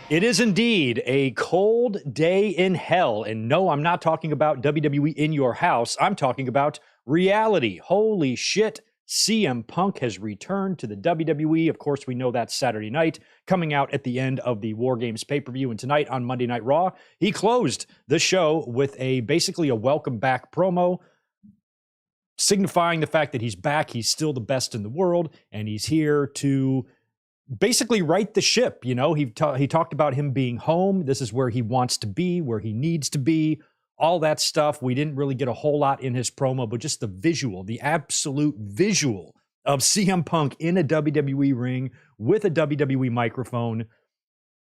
It is indeed a cold day in hell. And no, I'm not talking about WWE in your house. I'm talking about reality. Holy shit. CM Punk has returned to the WWE. Of course, we know that's Saturday night, coming out at the end of the War Games pay-per-view. And tonight on Monday Night Raw, he closed the show with basically a welcome back promo, signifying the fact that he's back. He's still the best in the world, and he's here to basically right the ship. You know, he talked about him being home. This is where he wants to be, where he needs to be, all that stuff. We didn't really get a whole lot in his promo, but just the visual, the absolute visual of CM Punk in a WWE ring with a WWE microphone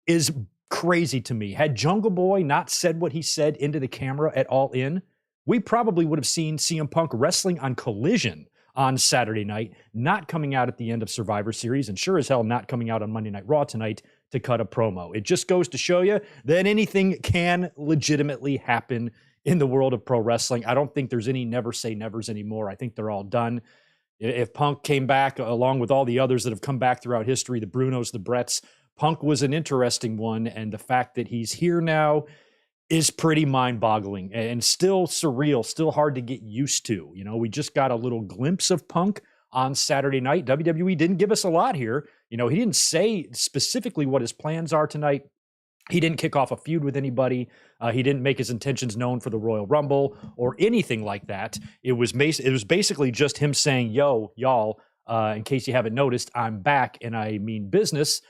is crazy to me. Had Jungle Boy not said what he said into the camera at All In, we probably would have seen CM Punk wrestling on Collision on Saturday night, not coming out at the end of Survivor Series, and sure as hell not coming out on Monday Night Raw tonight to cut a promo. It just goes to show you that anything can legitimately happen in the world of pro wrestling. I don't think there's any never say nevers anymore. I think they're all done. If Punk came back, along with all the others that have come back throughout history, the Brunos, the Bretts, Punk was an interesting one, and the fact that he's here now is pretty mind-boggling and still surreal, still hard to get used to. You know, we just got a little glimpse of Punk on Saturday night. WWE didn't give us a lot here. You know, he didn't say specifically what his plans are tonight. He didn't kick off a feud with anybody. He didn't make his intentions known for the Royal Rumble or anything like that. It was basically just him saying, yo, y'all, in case you haven't noticed, I'm back and I mean business.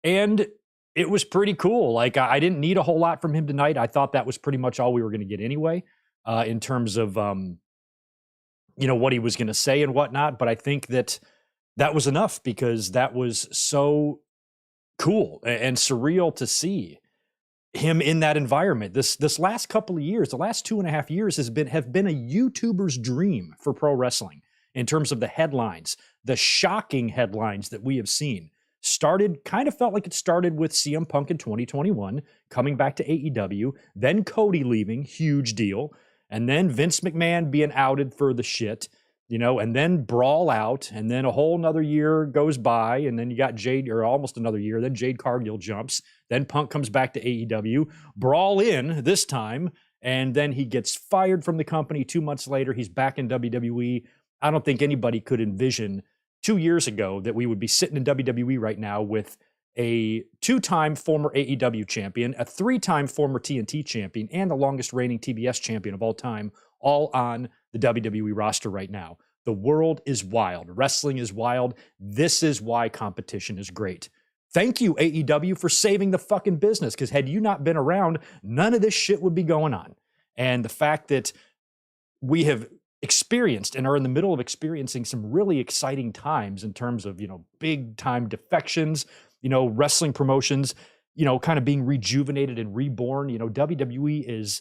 And it was pretty cool. Like, I didn't need a whole lot from him tonight. I thought that was pretty much all we were going to get anyway, in terms of, what he was going to say and whatnot. But I think that was enough, because that was so cool and surreal to see him in that environment. This last couple of years, the last 2.5 years have been a YouTuber's dream for pro wrestling in terms of the headlines, the shocking headlines that we have seen. Felt like it started with CM Punk in 2021, coming back to AEW, then Cody leaving, huge deal, and then Vince McMahon being outed for the shit, and then Brawl out, and then a whole nother year goes by, and then you got almost another year, then Jade Cargill jumps, then Punk comes back to AEW, Brawl in this time, and then he gets fired from the company 2 months later, he's back in WWE. I don't think anybody could envision 2 years ago that we would be sitting in WWE right now with a 2-time former AEW champion, a 3-time former TNT champion, and the longest reigning TBS champion of all time, all on the WWE roster right now. The world is wild. Wrestling is wild. This is why competition is great. Thank you, AEW, for saving the fucking business, because had you not been around, none of this shit would be going on. And the fact that we have experienced and are in the middle of experiencing some really exciting times in terms of, big time defections, wrestling promotions, kind of being rejuvenated and reborn. WWE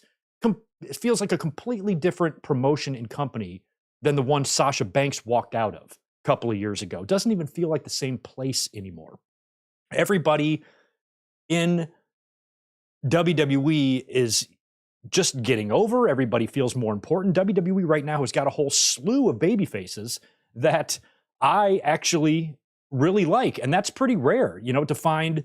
it feels like a completely different promotion and company than the one Sasha Banks walked out of a couple of years ago. It doesn't even feel like the same place anymore. Everybody in WWE is just getting over. Everybody feels more important. WWE right now has got a whole slew of baby faces that I actually really like. And that's pretty rare, to find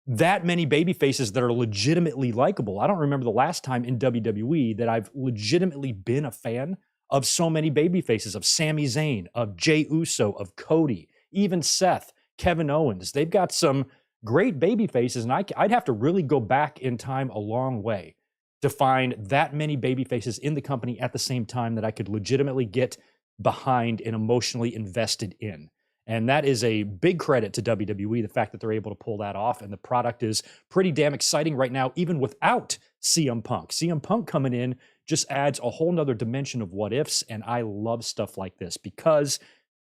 that many baby faces that are legitimately likable. I don't remember the last time in WWE that I've legitimately been a fan of so many baby faces, of Sami Zayn, of Jey Uso, of Cody, even Seth, Kevin Owens. They've got some great baby faces, and I'd have to really go back in time a long way to find that many baby faces in the company at the same time that I could legitimately get behind and emotionally invested in. And that is a big credit to WWE, the fact that they're able to pull that off. And the product is pretty damn exciting right now, even without CM Punk. CM Punk coming in just adds a whole nother dimension of what ifs. And I love stuff like this because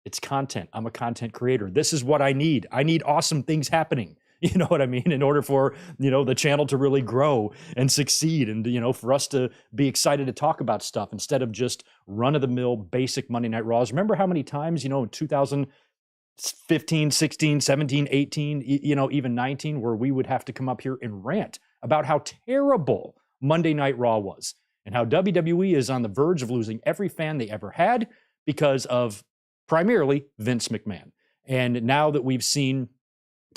it's content. I'm a content creator. This is what I need. I need awesome things happening. You know what I mean? In order for, the channel to really grow and succeed and, for us to be excited to talk about stuff instead of just run-of-the-mill basic Monday Night Raws. Remember how many times, in 2015, 16, 17, 18, even 19, where we would have to come up here and rant about how terrible Monday Night Raw was and how WWE is on the verge of losing every fan they ever had because of primarily Vince McMahon. And now that we've seen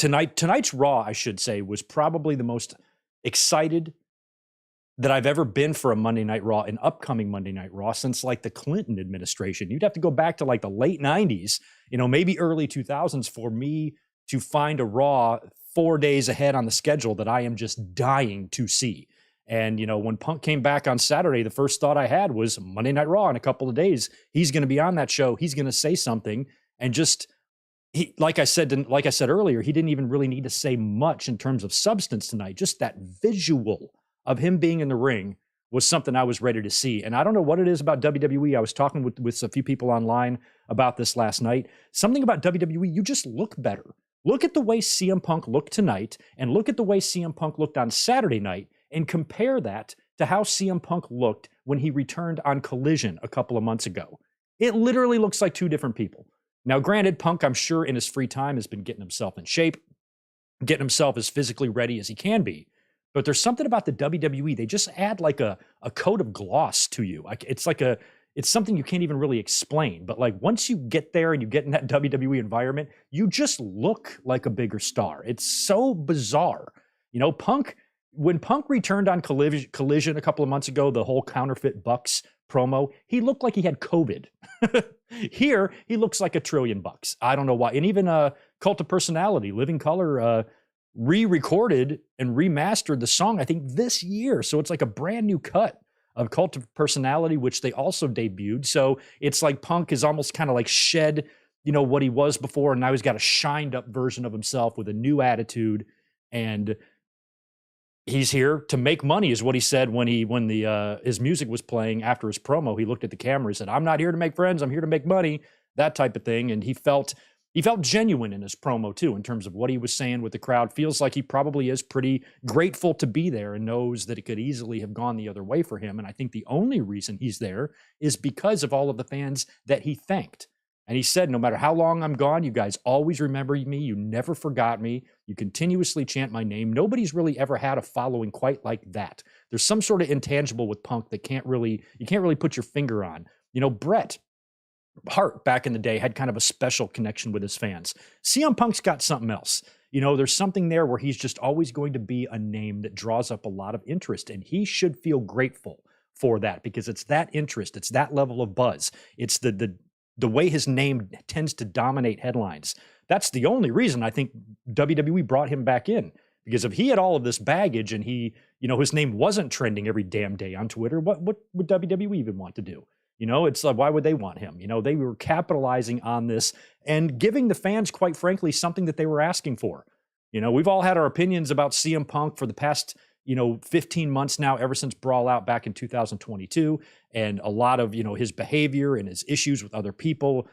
tonight's Raw, I should say, was probably the most excited that I've ever been for a Monday Night Raw, an upcoming Monday Night Raw, since like the Clinton administration. You'd have to go back to like the late 90s, maybe early 2000s for me to find a Raw 4 days ahead on the schedule that I am just dying to see. And, when Punk came back on Saturday, the first thought I had was Monday Night Raw in a couple of days. He's going to be on that show. He's going to say something. And just, like I said earlier, he didn't even really need to say much in terms of substance tonight. Just that visual of him being in the ring was something I was ready to see. And I don't know what it is about WWE. I was talking with a few people online about this last night. Something about WWE, you just look better. Look at the way CM Punk looked tonight and look at the way CM Punk looked on Saturday night and compare that to how CM Punk looked when he returned on Collision a couple of months ago. It literally looks like two different people. Now, granted, Punk, I'm sure in his free time has been getting himself in shape, getting himself as physically ready as he can be. But there's something about the WWE. They just add like a coat of gloss to you. It's something you can't even really explain. But like once you get there and you get in that WWE environment, you just look like a bigger star. It's so bizarre. Punk, when Punk returned on Collision a couple of months ago, the whole counterfeit Bucks promo, he looked like he had COVID. Here, he looks like $1 trillion. I don't know why. And even Cult of Personality, Living Color, re-recorded and remastered the song, I think, this year. So it's like a brand new cut of Cult of Personality, which they also debuted. So it's like Punk is almost kind of like shed, what he was before, and now he's got a shined up version of himself with a new attitude. And he's here to make money, is what he said when his music was playing after his promo. He looked at the camera, he said, "I'm not here to make friends, I'm here to make money," that type of thing. And he felt genuine in his promo too, in terms of what he was saying with the crowd. Feels like he probably is pretty grateful to be there and knows that it could easily have gone the other way for him. And I think the only reason he's there is because of all of the fans that he thanked. And he said, no matter how long I'm gone, you guys always remember me. You never forgot me. You continuously chant my name. Nobody's really ever had a following quite like that. There's some sort of intangible with Punk that you can't really put your finger on. Bret Hart back in the day had kind of a special connection with his fans. CM Punk's got something else. There's something there where he's just always going to be a name that draws up a lot of interest, and he should feel grateful for that because it's that interest, it's that level of buzz. It's the way his name tends to dominate headlines. That's the only reason I think WWE brought him back in, because if he had all of this baggage and his name wasn't trending every damn day on Twitter, what would WWE even want to do? It's like, why would they want him? They were capitalizing on this and giving the fans, quite frankly, something that they were asking for. We've all had our opinions about CM Punk for the past, 15 months now, ever since Brawl Out back in 2022. And a lot of, his behavior and his issues with other people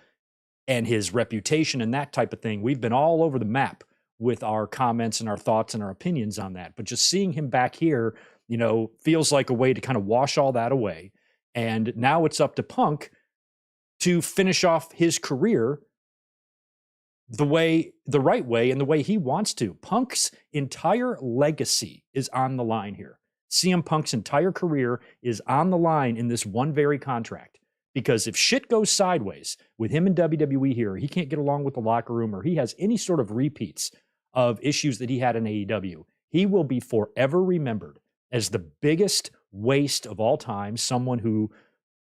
and his reputation and that type of thing. We've been all over the map with our comments and our thoughts and our opinions on that. But just seeing him back here, feels like a way to kind of wash all that away. And now it's up to Punk to finish off his career the right way and the way he wants to. Punk's entire legacy is on the line here. CM Punk's entire career is on the line in this one very contract. Because if shit goes sideways with him in WWE here, he can't get along with the locker room, or he has any sort of repeats of issues that he had in AEW, he will be forever remembered as the biggest waste of all time, someone who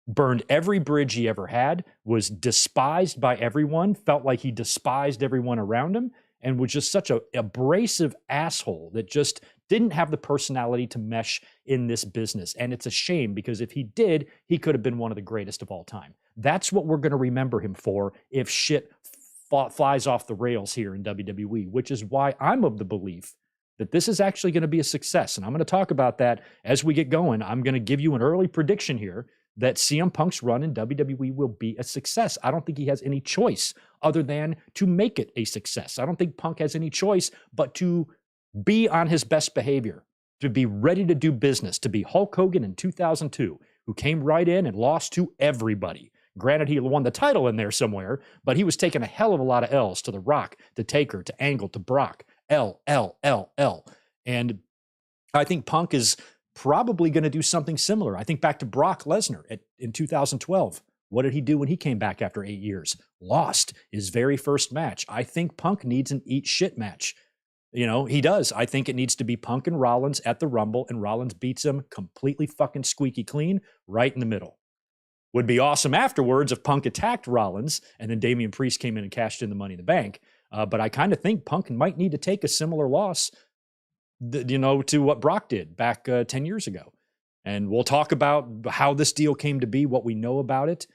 burned every bridge he ever had, was despised by everyone, felt like he despised everyone around him, and was just such a abrasive asshole that just didn't have the personality to mesh in this business. And it's a shame, because if he did, he could have been one of the greatest of all time. That's what we're going to remember him for if shit flies off the rails here in WWE, which is why I'm of the belief that this is actually going to be a success. And I'm going to talk about that as we get going. I'm going to give you an early prediction here that CM Punk's run in WWE will be a success. I don't think he has any choice other than to make it a success. I don't think Punk has any choice but to be on his best behavior, to be ready to do business, to be Hulk Hogan in 2002, who came right in and lost to everybody. Granted, he won the title in there somewhere, but he was taking a hell of a lot of L's to The Rock, to Taker, to Angle, to Brock. L. And I think Punk is probably going to do something similar. I think back to Brock Lesnar in 2012. What did he do when he came back after 8 years? Lost his very first match. I think Punk needs an eat shit match. He does. I think it needs to be Punk and Rollins at the Rumble, and Rollins beats him completely fucking squeaky clean right in the middle. Would be awesome afterwards if Punk attacked Rollins and then Damian Priest came in and cashed in the Money in the Bank. But I kind of think Punk might need to take a similar loss, to what Brock did back 10 years ago. And we'll talk about how this deal came to be, what we know about it.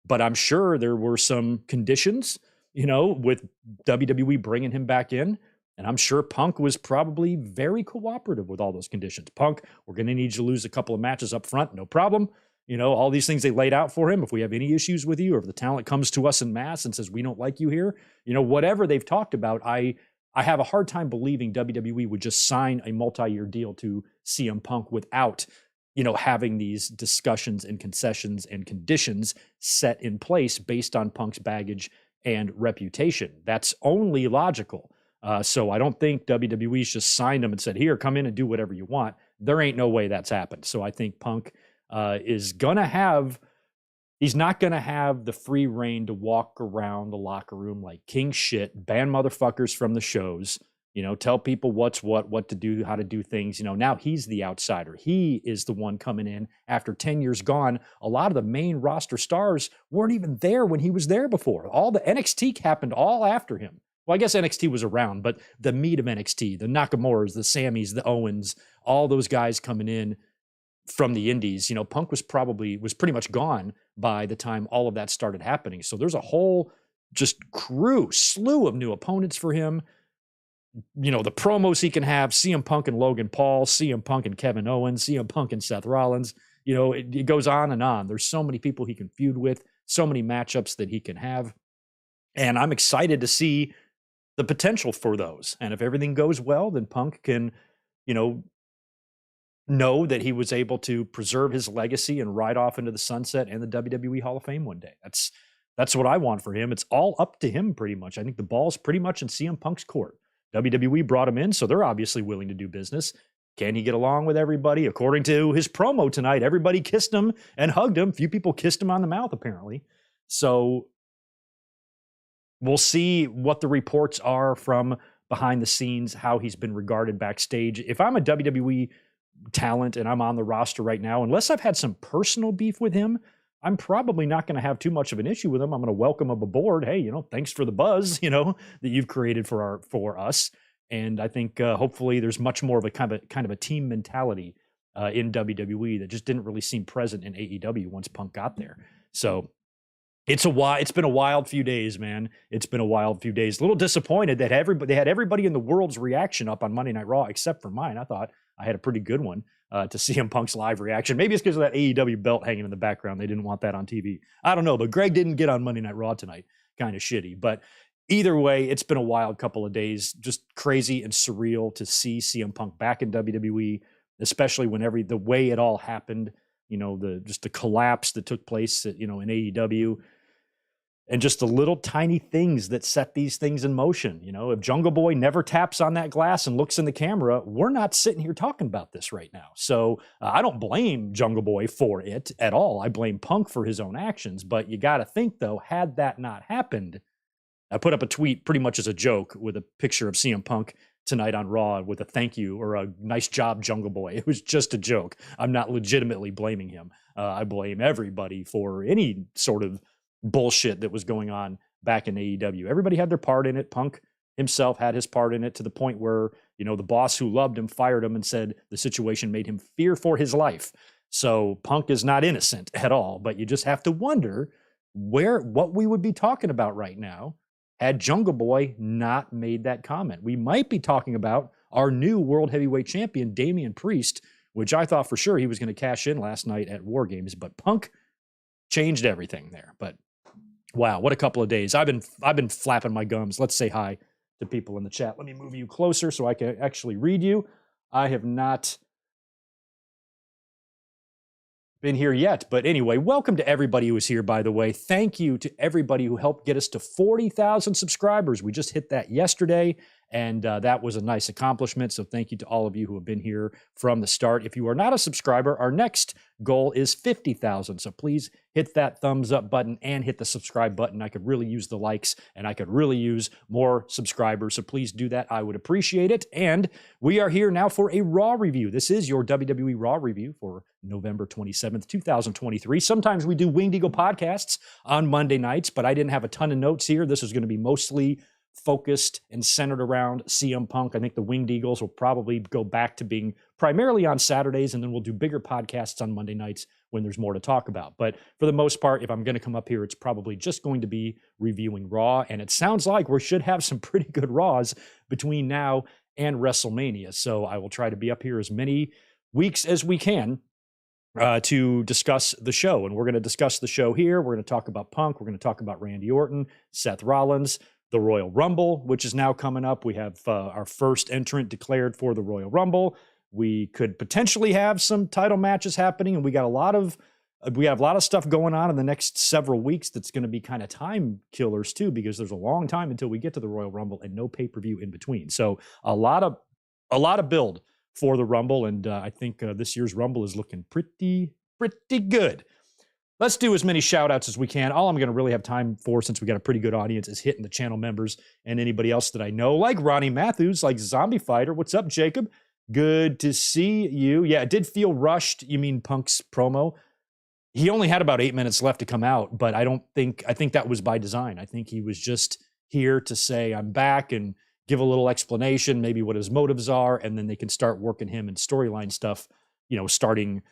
But I'm sure there were some conditions, with WWE bringing him back in. And I'm sure Punk was probably very cooperative with all those conditions. Punk, we're going to need you to lose a couple of matches up front. No problem. All these things they laid out for him. If we have any issues with you, or if the talent comes to us in mass and says, we don't like you here, whatever they've talked about, I have a hard time believing WWE would just sign a multi-year deal to CM Punk without, having these discussions and concessions and conditions set in place based on Punk's baggage and reputation. That's only logical. So I don't think WWE's just signed him and said, here, come in and do whatever you want. There ain't no way that's happened. So I think Punk he's not going to have the free reign to walk around the locker room like king shit, ban motherfuckers from the shows, tell people what's what to do, how to do things. Now he's the outsider. He is the one coming in after 10 years gone. A lot of the main roster stars weren't even there when he was there before. All the NXT happened all after him. Well, I guess NXT was around, but the meat of NXT, the Nakamura's, the Sammys, the Owens, all those guys coming in from the indies, Punk was pretty much gone by the time all of that started happening. So there's a whole just slew of new opponents for him. The promos he can have, CM Punk and Logan Paul, CM Punk and Kevin Owens, CM Punk and Seth Rollins. It goes on and on. There's so many people he can feud with, so many matchups that he can have. And I'm excited to see the potential for those. And if everything goes well, then Punk can, know that he was able to preserve his legacy and ride off into the sunset and the WWE Hall of Fame one day. That's what I want for him. It's all up to him pretty much. I think the ball's pretty much in CM Punk's court. WWE brought him in, so they're obviously willing to do business. Can he get along with everybody? According to his promo tonight, everybody kissed him and hugged him. Few people kissed him on the mouth, apparently. So we'll see what the reports are from behind the scenes, how he's been regarded backstage. If I'm a WWE talent and I'm on the roster right now, unless I've had some personal beef with him, I'm probably not going to have too much of an issue with him. I'm going to welcome him aboard. Hey, thanks for the buzz, that you've created for us. And I think hopefully there's much more of a kind of a team mentality in WWE that just didn't really seem present in AEW once Punk got there. So it's been a wild few days, man. It's been a wild few days. A little disappointed that they had everybody in the world's reaction up on Monday Night Raw except for mine. I thought I had a pretty good one to CM Punk's live reaction. Maybe it's because of that AEW belt hanging in the background. They didn't want that on TV. I don't know, but Greg didn't get on Monday Night Raw tonight. Kind of shitty. But either way, it's been a wild couple of days. Just crazy and surreal to see CM Punk back in WWE, especially when the way it all happened, the collapse that took place in AEW. And just the little tiny things that set these things in motion. If Jungle Boy never taps on that glass and looks in the camera, we're not sitting here talking about this right now. So I don't blame Jungle Boy for it at all. I blame Punk for his own actions. But you got to think, though, had that not happened, I put up a tweet pretty much as a joke with a picture of CM Punk tonight on Raw with a thank you or a nice job, Jungle Boy. It was just a joke. I'm not legitimately blaming him. I blame everybody for any sort of bullshit that was going on back in AEW. Everybody had their part in it. Punk himself had his part in it to the point where, the boss who loved him fired him and said the situation made him fear for his life. So Punk is not innocent at all, but you just have to wonder what we would be talking about right now had Jungle Boy not made that comment. We might be talking about our new World Heavyweight Champion, Damian Priest, which I thought for sure he was going to cash in last night at War Games, but Punk changed everything there. But wow, what a couple of days. I've been flapping my gums. Let's say hi to people in the chat. Let me move you closer so I can actually read you. I have not been here yet, but anyway, welcome to everybody who is here, by the way. Thank you to everybody who helped get us to 40,000 subscribers. We just hit that yesterday. And that was a nice accomplishment. So thank you to all of you who have been here from the start. If you are not a subscriber, our next goal is 50,000. So please hit that thumbs up button and hit the subscribe button. I could really use the likes and I could really use more subscribers. So please do that. I would appreciate it. And we are here now for a Raw review. This is your WWE Raw review for November 27th, 2023. Sometimes we do Winged Eagle podcasts on Monday nights, but I didn't have a ton of notes here. This is going to be mostly focused and centered around CM Punk. I think the Winged Eagles will probably go back to being primarily on Saturdays, and then we'll do bigger podcasts on Monday nights when there's more to talk about. But for the most part, if I'm going to come up here, it's probably just going to be reviewing Raw, and it sounds like we should have some pretty good Raws between now and WrestleMania. So I will try to be up here as many weeks as we can to discuss the show. And we're going to discuss the show here. We're going to talk about Punk. We're going to talk about Randy Orton, Seth Rollins, the Royal Rumble, which is now coming up. We have our first entrant declared for the Royal Rumble. We could potentially have some title matches happening, and we have a lot of stuff going on in the next several weeks that's going to be kind of time killers too, because there's a long time until we get to the Royal Rumble and no pay-per-view in between. So a lot of build for the Rumble, and I think this year's Rumble is looking pretty good. Let's do as many shout outs as we can. All I'm going to really have time for, since we got a pretty good audience, is hitting the channel members and anybody else that I know, like Ronnie Matthews, like Zombie Fighter. What's up, Jacob? Good to see you. Yeah, it did feel rushed. You mean Punk's promo? He only had about 8 minutes left to come out, but I think that was by design. I think he was just here to say, I'm back, and give a little explanation, maybe what his motives are, and then they can start working him in storyline stuff, starting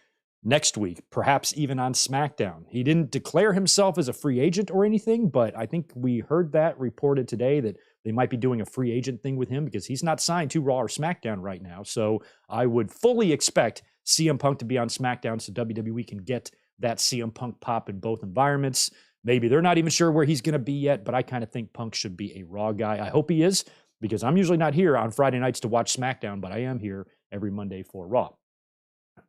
next week, perhaps even on SmackDown. He didn't declare himself as a free agent or anything, but I think we heard that reported today that they might be doing a free agent thing with him because he's not signed to Raw or SmackDown right now. So I would fully expect CM Punk to be on SmackDown so WWE can get that CM Punk pop in both environments. Maybe they're not even sure where he's going to be yet, but I kind of think Punk should be a Raw guy. I hope he is, because I'm usually not here on Friday nights to watch SmackDown, but I am here every Monday for Raw.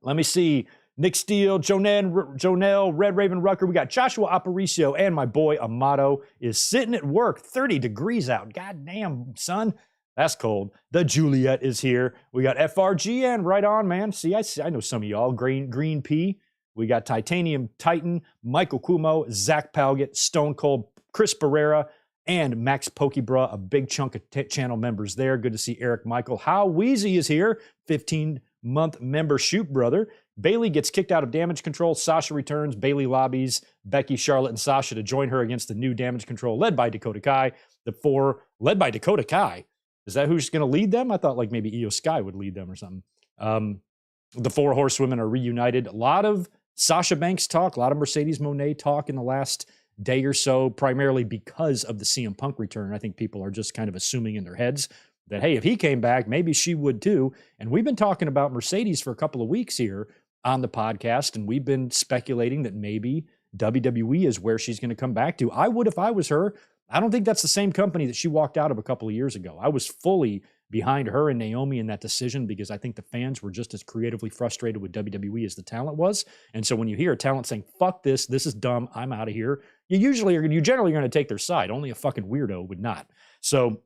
Let me see. Nick Steele, Jonelle, Red Raven Rucker. We got Joshua Aparicio, and my boy Amato is sitting at work. 30 degrees out. God damn, son. That's cold. The Juliet is here. We got FRGN right on, man. See, I know some of y'all. Green P. We got Titanium Titan, Michael Kumo, Zach Palgett, Stone Cold, Chris Barrera, and Max Pokebra, a big chunk of channel members there. Good to see Eric Michael. How Wheezy is here. 15-month member shoot brother. Bailey gets kicked out of Damage Control. Sasha returns. Bailey lobbies Becky, Charlotte, and Sasha to join her against the new Damage Control led by Dakota Kai. The four led by Dakota Kai. Is that who's going to lead them? I thought like maybe Io Sky would lead them or something. The four horsewomen are reunited. A lot of Sasha Banks talk, a lot of Mercedes Moné talk in the last day or so, primarily because of the CM Punk return. I think people are just kind of assuming in their heads that, hey, if he came back, maybe she would too. And we've been talking about Mercedes for a couple of weeks here on the podcast, and we've been speculating that maybe WWE is where she's going to come back to. I would if I was her. I don't think that's the same company that she walked out of a couple of years ago. I was fully behind her and Naomi in that decision because I think the fans were just as creatively frustrated with WWE as the talent was. And so when you hear a talent saying, fuck this is dumb, I'm out of here, you generally are going to take their side. Only a fucking weirdo would not. So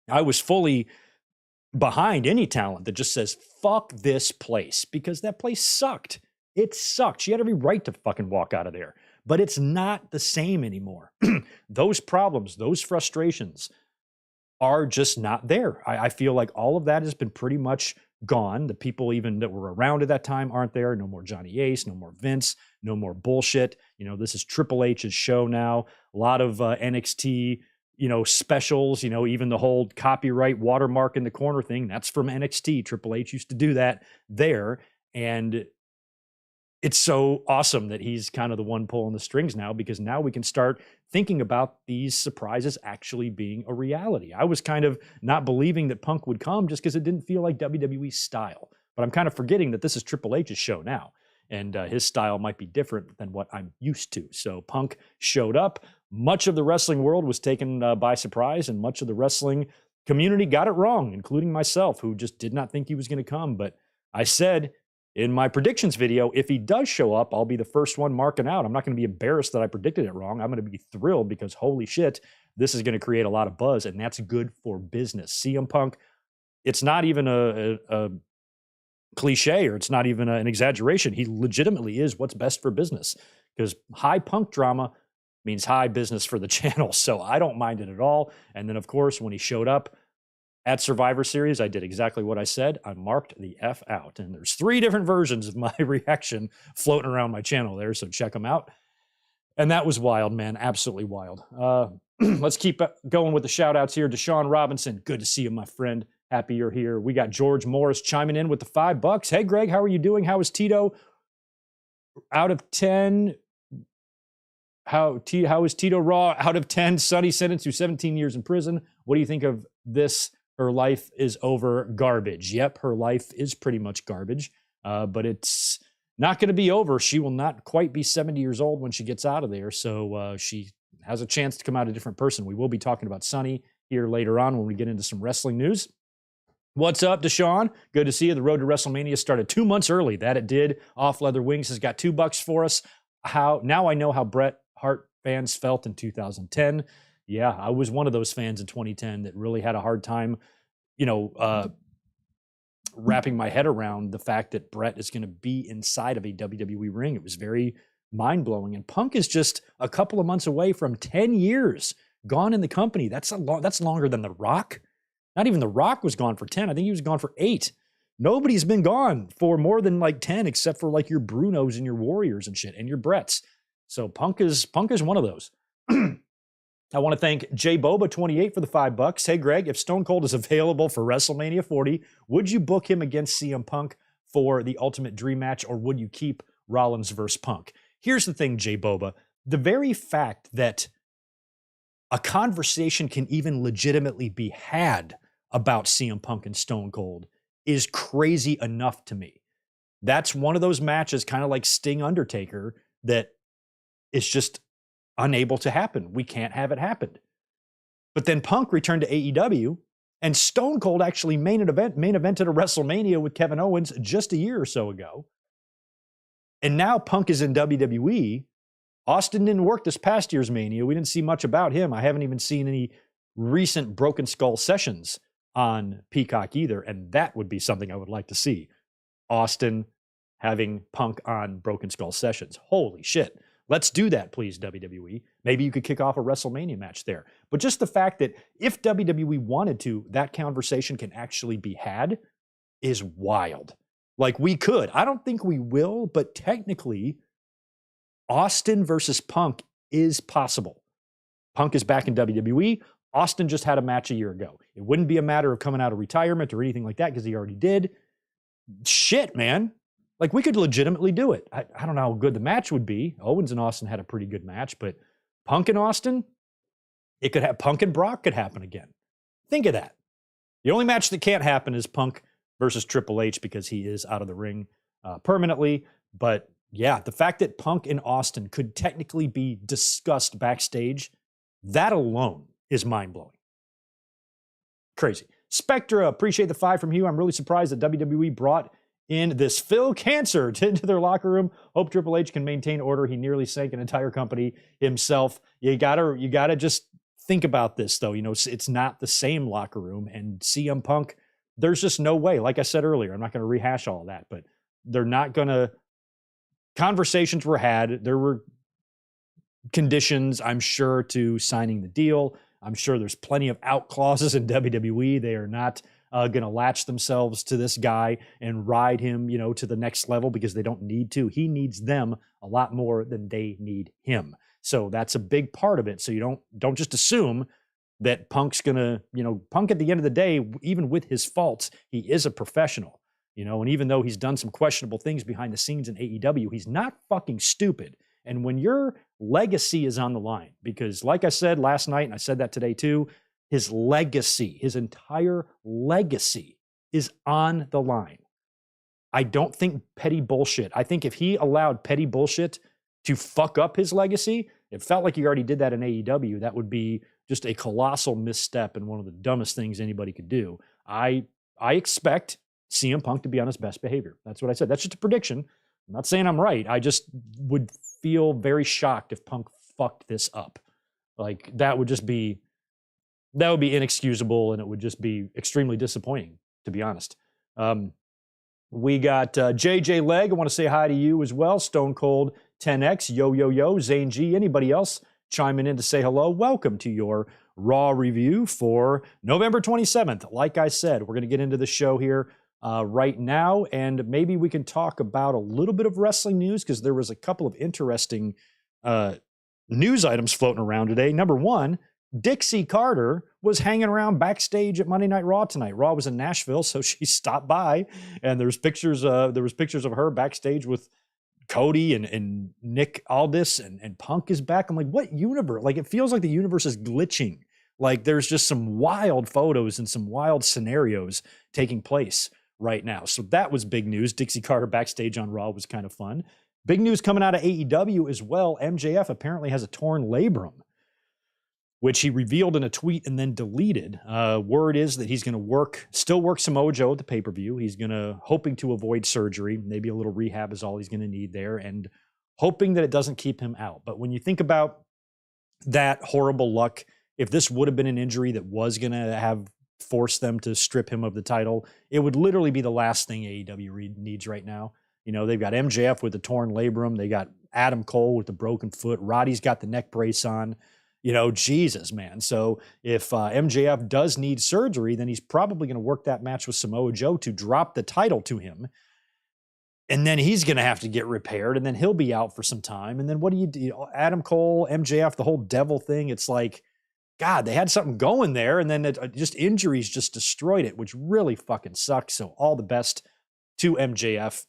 I was fully behind any talent that just says, fuck this place, because that place sucked. It sucked. She had every right to fucking walk out of there. But it's not the same anymore. Those problems, those frustrations are just not there. I feel like all of that has been pretty much gone. The people even that were around at that time aren't there. No more Johnny Ace, no more Vince, no more bullshit. This is Triple H's show now. A lot of NXT, specials, even the whole copyright watermark in the corner thing, that's from NXT. Triple H used to do that there. And it's so awesome that he's kind of the one pulling the strings now, because now we can start thinking about these surprises actually being a reality. I was kind of not believing that Punk would come just because it didn't feel like WWE style. But I'm kind of forgetting that this is Triple H's show now, and his style might be different than what I'm used to. So Punk showed up. Much of the wrestling world was taken by surprise, and much of the wrestling community got it wrong, including myself, who just did not think he was going to come. But I said in my predictions video, if he does show up, I'll be the first one marking out. I'm not going to be embarrassed that I predicted it wrong. I'm going to be thrilled because holy shit, this is going to create a lot of buzz, and that's good for business. CM Punk, it's not even a cliche, or it's not even an exaggeration. He legitimately is what's best for business, because high Punk drama means high business for the channel. So I don't mind it at all. And then, of course, when he showed up at Survivor Series, I did exactly what I said. I marked the F out. And there's 3 different versions of my reaction floating around my channel there, so check them out. And that was wild, man. Absolutely wild. Let's keep going with the shout-outs here. Deshaun Robinson, good to see you, my friend. Happy you're here. We got George Morris chiming in with the $5. Hey, Greg, how are you doing? How is Tito? Out of 10... How is Tito Raw out of 10? Sonny sentenced to 17 years in prison. What do you think of this? Her life is over garbage. Yep, her life is pretty much garbage, but it's not going to be over. She will not quite be 70 years old when she gets out of there, so she has a chance to come out a different person. We will be talking about Sonny here later on when we get into some wrestling news. What's up, Deshaun? Good to see you. The road to WrestleMania started 2 months early. That it did. Off Leather Wings has got $2 for us. Now I know how Bret Hart fans felt in 2010. Yeah, I was one of those fans in 2010 that really had a hard time, wrapping my head around the fact that Bret is going to be inside of a WWE ring. It was very mind-blowing. And Punk is just a couple of months away from 10 years gone in the company. That's longer than The Rock. Not even The Rock was gone for 10. I think he was gone for 8. Nobody's been gone for more than like 10, except for like your Brunos and your Warriors and shit and your Bretts. So Punk is one of those. I want to thank JBoba28 for the $5. Hey, Greg, if Stone Cold is available for WrestleMania 40, would you book him against CM Punk for the Ultimate Dream match, or would you keep Rollins versus Punk? Here's the thing, JBoba. The very fact that a conversation can even legitimately be had about CM Punk and Stone Cold is crazy enough to me. That's one of those matches, kind of like Sting Undertaker, that is just unable to happen. We can't have it happen. But then Punk returned to AEW, and Stone Cold actually main evented a WrestleMania with Kevin Owens just a year or so ago. And now Punk is in WWE. Austin didn't work this past year's Mania. We didn't see much about him. I haven't even seen any recent Broken Skull sessions on Peacock either, and that would be something I would like to see. Austin having Punk on Broken Skull sessions. Holy shit. Let's do that, please, WWE. Maybe you could kick off a WrestleMania match there. But just the fact that if WWE wanted to, that conversation can actually be had is wild. Like, we could. I don't think we will, but technically, Austin versus Punk is possible. Punk is back in WWE. Austin just had a match a year ago. It wouldn't be a matter of coming out of retirement or anything like that, because he already did. Shit, man. Like, we could legitimately do it. I don't know how good the match would be. Owens and Austin had a pretty good match, but Punk and Austin, it could have Punk and Brock could happen again. Think of that. The only match that can't happen is Punk versus Triple H, because he is out of the ring permanently. But yeah, the fact that Punk and Austin could technically be discussed backstage, that alone is mind-blowing. Crazy. Spectra, appreciate the 5 from you. I'm really surprised that WWE brought in this Phil Cancer into their locker room. Hope Triple H can maintain order. He nearly sank an entire company himself. You gotta just think about this, though. It's not the same locker room. And CM Punk, there's just no way. Like I said earlier, I'm not going to rehash all of that, but they're not going to. Conversations were had. There were conditions, I'm sure, to signing the deal. I'm sure there's plenty of out clauses in WWE. They are not going to latch themselves to this guy and ride him, to the next level, because they don't need to. He needs them a lot more than they need him. So that's a big part of it. So you don't just assume that Punk's going to, Punk at the end of the day, even with his faults, he is a professional, and even though he's done some questionable things behind the scenes in AEW, he's not fucking stupid. And when your legacy is on the line, because like I said last night, and I said that today too, his legacy, his entire legacy is on the line. I don't think petty bullshit. I think if he allowed petty bullshit to fuck up his legacy, it felt like he already did that in AEW. That would be just a colossal misstep and one of the dumbest things anybody could do. I expect CM Punk to be on his best behavior. That's what I said. That's just a prediction. I'm not saying I'm right. I just would feel very shocked if Punk fucked this up. Like that would be inexcusable, and it would just be extremely disappointing, to be honest. We got JJ Leg. I want to say hi to you as well. Stone Cold 10X, yo, Zane G. Anybody else chiming in to say hello? Welcome to your Raw review for November 27th. Like I said, we're going to get into the show here right now, and maybe we can talk about a little bit of wrestling news because there was a couple of interesting news items floating around today. Number one, Dixie Carter was hanging around backstage at Monday Night Raw tonight. Raw was in Nashville, so she stopped by, and there was pictures of her backstage with Cody and Nick Aldis, and Punk is back. I'm like, what universe? Like, it feels like the universe is glitching. Like, there's just some wild photos and some wild scenarios taking place right now. So that was big news. Dixie Carter backstage on Raw was kind of fun. Big news coming out of AEW as well. MJF apparently has a torn labrum, which he revealed in a tweet and then deleted. Word is that he's going to still work Samoa Joe at the pay-per-view. He's hoping to avoid surgery. Maybe a little rehab is all he's going to need there, and hoping that it doesn't keep him out. But when you think about that horrible luck, if this would have been an injury that was going to have forced them to strip him of the title, it would literally be the last thing AEW needs right now. You know, they've got MJF with the torn labrum. They got Adam Cole with the broken foot. Roddy's got the neck brace on. You know, Jesus, man. So if MJF does need surgery, then he's probably going to work that match with Samoa Joe to drop the title to him. And then he's going to have to get repaired, and then he'll be out for some time. And then what do you do? Adam Cole, MJF, the whole devil thing. It's like, God, they had something going there, and then just injuries just destroyed it, which really fucking sucks. So all the best to MJF.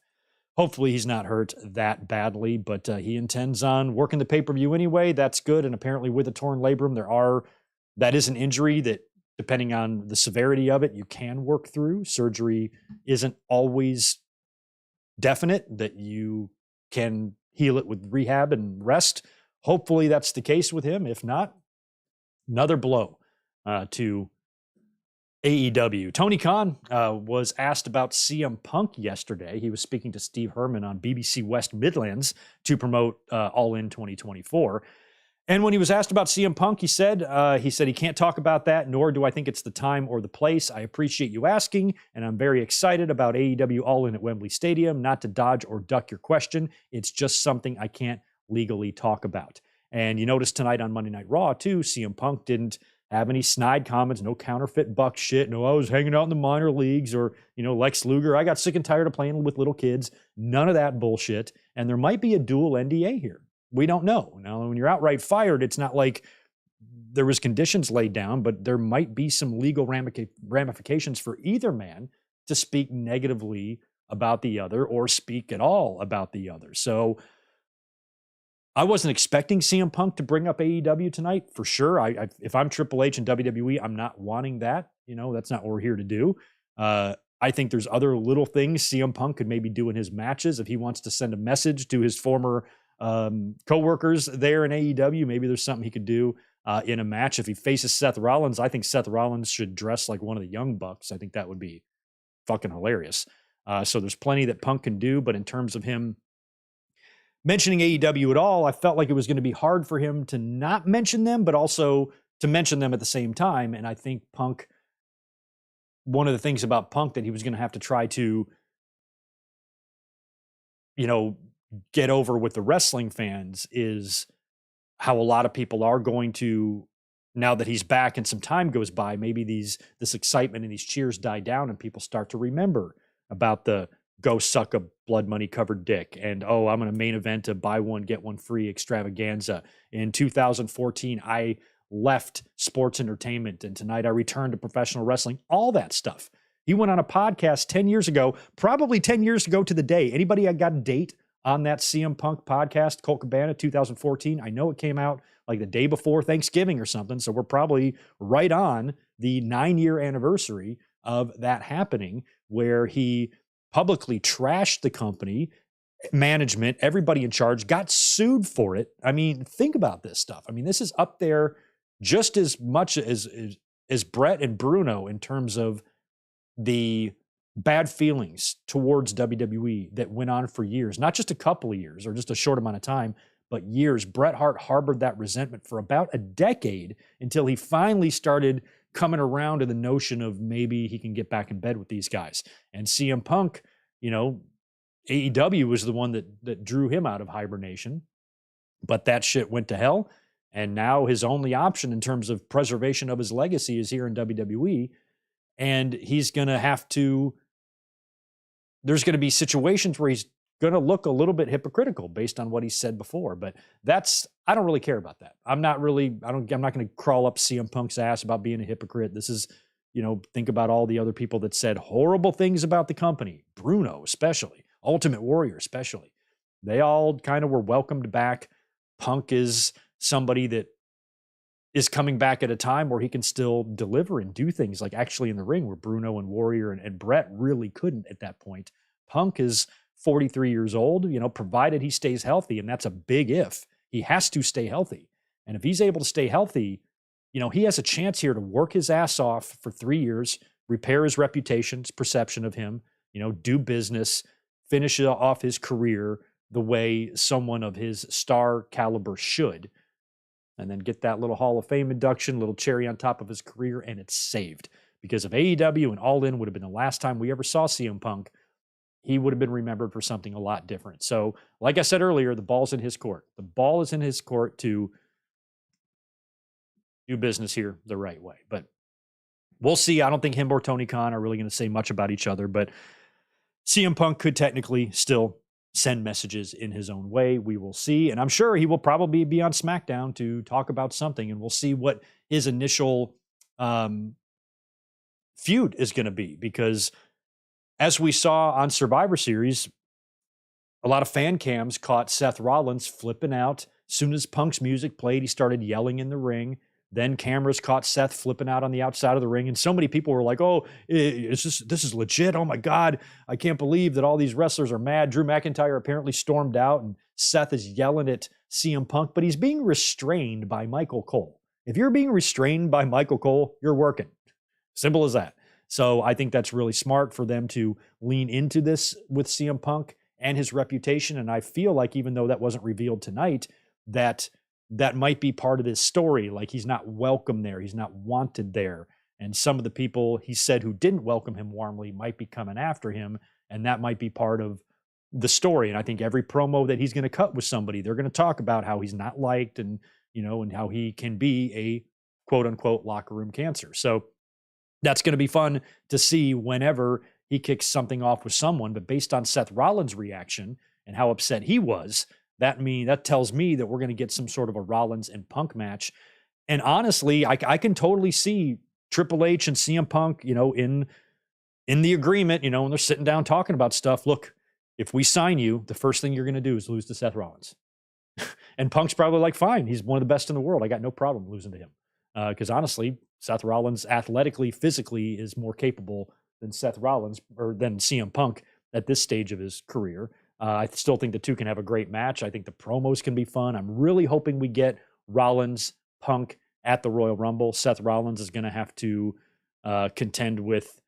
Hopefully he's not hurt that badly, but he intends on working the pay-per-view anyway. That's good. And apparently with a torn labrum, that is an injury that, depending on the severity of it, you can work through. Surgery isn't always definite that you can heal it with rehab and rest. Hopefully that's the case with him. If not, another blow to AEW. Tony Khan was asked about CM Punk yesterday. He was speaking to Steve Herman on BBC West Midlands to promote All In 2024. And when he was asked about CM Punk, he said he can't talk about that, nor do I think it's the time or the place. I appreciate you asking, and I'm very excited about AEW All In at Wembley Stadium. Not to dodge or duck your question. It's just something I can't legally talk about. And you notice tonight on Monday Night Raw, too, CM Punk didn't have any snide comments, no counterfeit buck shit. No, I was hanging out in the minor leagues, or, Lex Luger, I got sick and tired of playing with little kids. None of that bullshit. And there might be a dual NDA here. We don't know. Now, when you're outright fired, it's not like there was conditions laid down, but there might be some legal ramifications for either man to speak negatively about the other or speak at all about the other. So I wasn't expecting CM Punk to bring up AEW tonight, for sure. If I'm Triple H and WWE, I'm not wanting that. That's not what we're here to do. I think there's other little things CM Punk could maybe do in his matches. If he wants to send a message to his former co-workers there in AEW, maybe there's something he could do in a match. If he faces Seth Rollins, I think Seth Rollins should dress like one of the Young Bucks. I think that would be fucking hilarious. So there's plenty that Punk can do, but in terms of him mentioning AEW at all, I felt like it was going to be hard for him to not mention them, but also to mention them at the same time. And I think Punk, one of the things about Punk that he was going to have to try to, get over with the wrestling fans is how a lot of people are going to, now that he's back and some time goes by, maybe this excitement and these cheers die down and people start to remember about the go suck a blood money covered dick, and I'm going to main event a buy one get one free extravaganza. In 2014, I left sports entertainment, and tonight I returned to professional wrestling. All that stuff. He went on a podcast 10 years ago, probably 10 years ago to the day. Anybody got a date on that CM Punk podcast, Colt Cabana 2014? I know it came out like the day before Thanksgiving or something, so we're probably right on the 9-year anniversary of that happening, where he publicly trashed the company, management, everybody in charge, got sued for it. I mean, think about this stuff. I mean, this is up there just as much as Brett and Bruno in terms of the bad feelings towards WWE that went on for years, not just a couple of years or just a short amount of time, but years. Bret Hart harbored that resentment for about a decade until he finally started coming around to the notion of maybe he can get back in bed with these guys. And CM Punk, AEW was the one that drew him out of hibernation, but that shit went to hell. And now his only option in terms of preservation of his legacy is here in WWE. And he's going to have to, there's going to be situations where he's going to look a little bit hypocritical based on what he said before. But I don't really care about that. I'm not going to crawl up CM Punk's ass about being a hypocrite. This is, think about all the other people that said horrible things about the company. Bruno, especially. Ultimate Warrior, especially. They all kind of were welcomed back. Punk is somebody that is coming back at a time where he can still deliver and do things like actually in the ring where Bruno and Warrior and Bret really couldn't at that point. Punk is 43 years old, provided he stays healthy, and that's a big if. He has to stay healthy. And if he's able to stay healthy, he has a chance here to work his ass off for 3 years, repair his reputation, his perception of him, do business, finish off his career the way someone of his star caliber should, and then get that little Hall of Fame induction, little cherry on top of his career, and it's saved. Because if AEW and All In would have been the last time we ever saw CM Punk, he would have been remembered for something a lot different. So, like I said earlier, the ball's in his court. The ball is in his court to do business here the right way. But we'll see. I don't think him or Tony Khan are really going to say much about each other, but CM Punk could technically still send messages in his own way. We will see. And I'm sure he will probably be on SmackDown to talk about something, and we'll see what his initial feud is going to be. Because as we saw on Survivor Series, a lot of fan cams caught Seth Rollins flipping out. As soon as Punk's music played, he started yelling in the ring. Then cameras caught Seth flipping out on the outside of the ring. And so many people were like, oh, this is legit. Oh, my God. I can't believe that all these wrestlers are mad. Drew McIntyre apparently stormed out, and Seth is yelling at CM Punk, but he's being restrained by Michael Cole. If you're being restrained by Michael Cole, you're working. Simple as that. So I think that's really smart for them to lean into this with CM Punk and his reputation. And I feel like even though that wasn't revealed tonight, that might be part of this story. Like, he's not welcome there. He's not wanted there. And some of the people he said who didn't welcome him warmly might be coming after him. And that might be part of the story. And I think every promo that he's going to cut with somebody, they're going to talk about how he's not liked and, and how he can be a quote unquote locker room cancer. So that's going to be fun to see whenever he kicks something off with someone. But based on Seth Rollins' reaction and how upset he was, that tells me that we're going to get some sort of a Rollins and Punk match. And honestly, I can totally see Triple H and CM Punk, in the agreement, when they're sitting down talking about stuff. Look, if we sign you, the first thing you're going to do is lose to Seth Rollins. And Punk's probably like, fine, he's one of the best in the world. I got no problem losing to him. Because honestly, Seth Rollins athletically, physically is more capable than Seth Rollins or than CM Punk at this stage of his career. I still think the two can have a great match. I think the promos can be fun. I'm really hoping we get Rollins, Punk at the Royal Rumble. Seth Rollins is going to have to contend with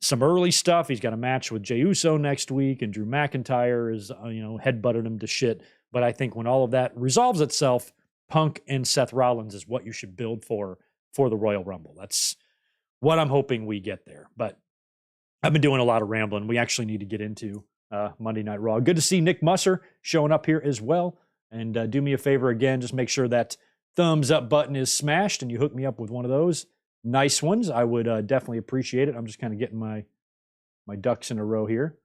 some early stuff. He's got a match with Jey Uso next week, and Drew McIntyre is, headbutted him to shit. But I think when all of that resolves itself, Punk and Seth Rollins is what you should build for the Royal Rumble. That's what I'm hoping we get there. But I've been doing a lot of rambling. We actually need to get into Monday Night Raw. Good to see Nick Musser showing up here as well. And do me a favor again, just make sure that thumbs up button is smashed and you hook me up with one of those nice ones. I would definitely appreciate it. I'm just kind of getting my ducks in a row here.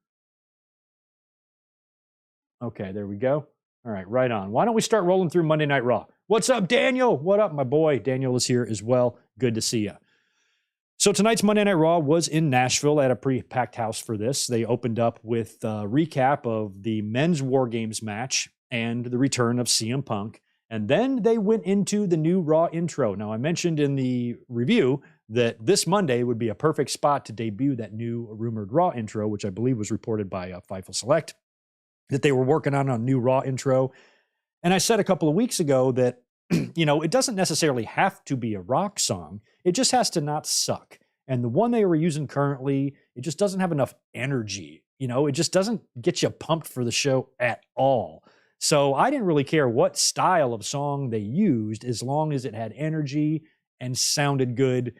Okay, there we go. All right, right on. Why don't we start rolling through Monday Night Raw? What's up, Daniel? What up, my boy? Daniel is here as well. Good to see you. So tonight's Monday Night Raw was in Nashville at a pre-packed house for this. They opened up with a recap of the men's War Games match and the return of CM Punk. And then they went into the new Raw intro. Now, I mentioned in the review that this Monday would be a perfect spot to debut that new rumored Raw intro, which I believe was reported by Fightful Select, that they were working on a new Raw intro. And I said a couple of weeks ago that, it doesn't necessarily have to be a rock song. It just has to not suck. And the one they were using currently, it just doesn't have enough energy. It just doesn't get you pumped for the show at all. So I didn't really care what style of song they used as long as it had energy and sounded good.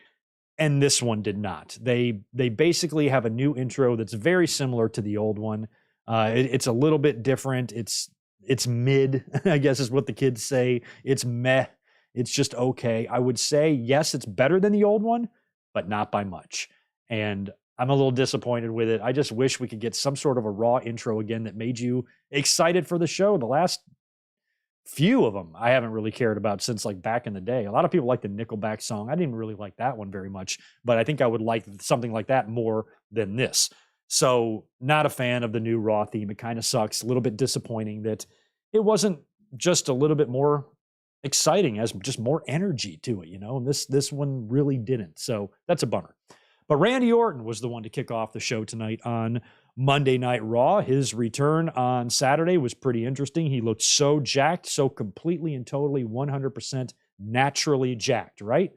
And this one did not. They basically have a new intro that's very similar to the old one. It's a little bit different. It's mid, I guess is what the kids say. It's meh. It's just okay. I would say, yes, it's better than the old one, but not by much. And I'm a little disappointed with it. I just wish we could get some sort of a Raw intro again that made you excited for the show. The last few of them I haven't really cared about since like back in the day. A lot of people like the Nickelback song. I didn't really like that one very much, but I think I would like something like that more than this. So not a fan of the new Raw theme. It kind of sucks. A little bit disappointing that it wasn't just a little bit more exciting, as just more energy to it, you know. And this one really didn't. So that's a bummer. But Randy Orton was the one to kick off the show tonight on Monday Night Raw. His return on Saturday was pretty interesting. He looked so jacked, so completely and totally 100% naturally jacked, right?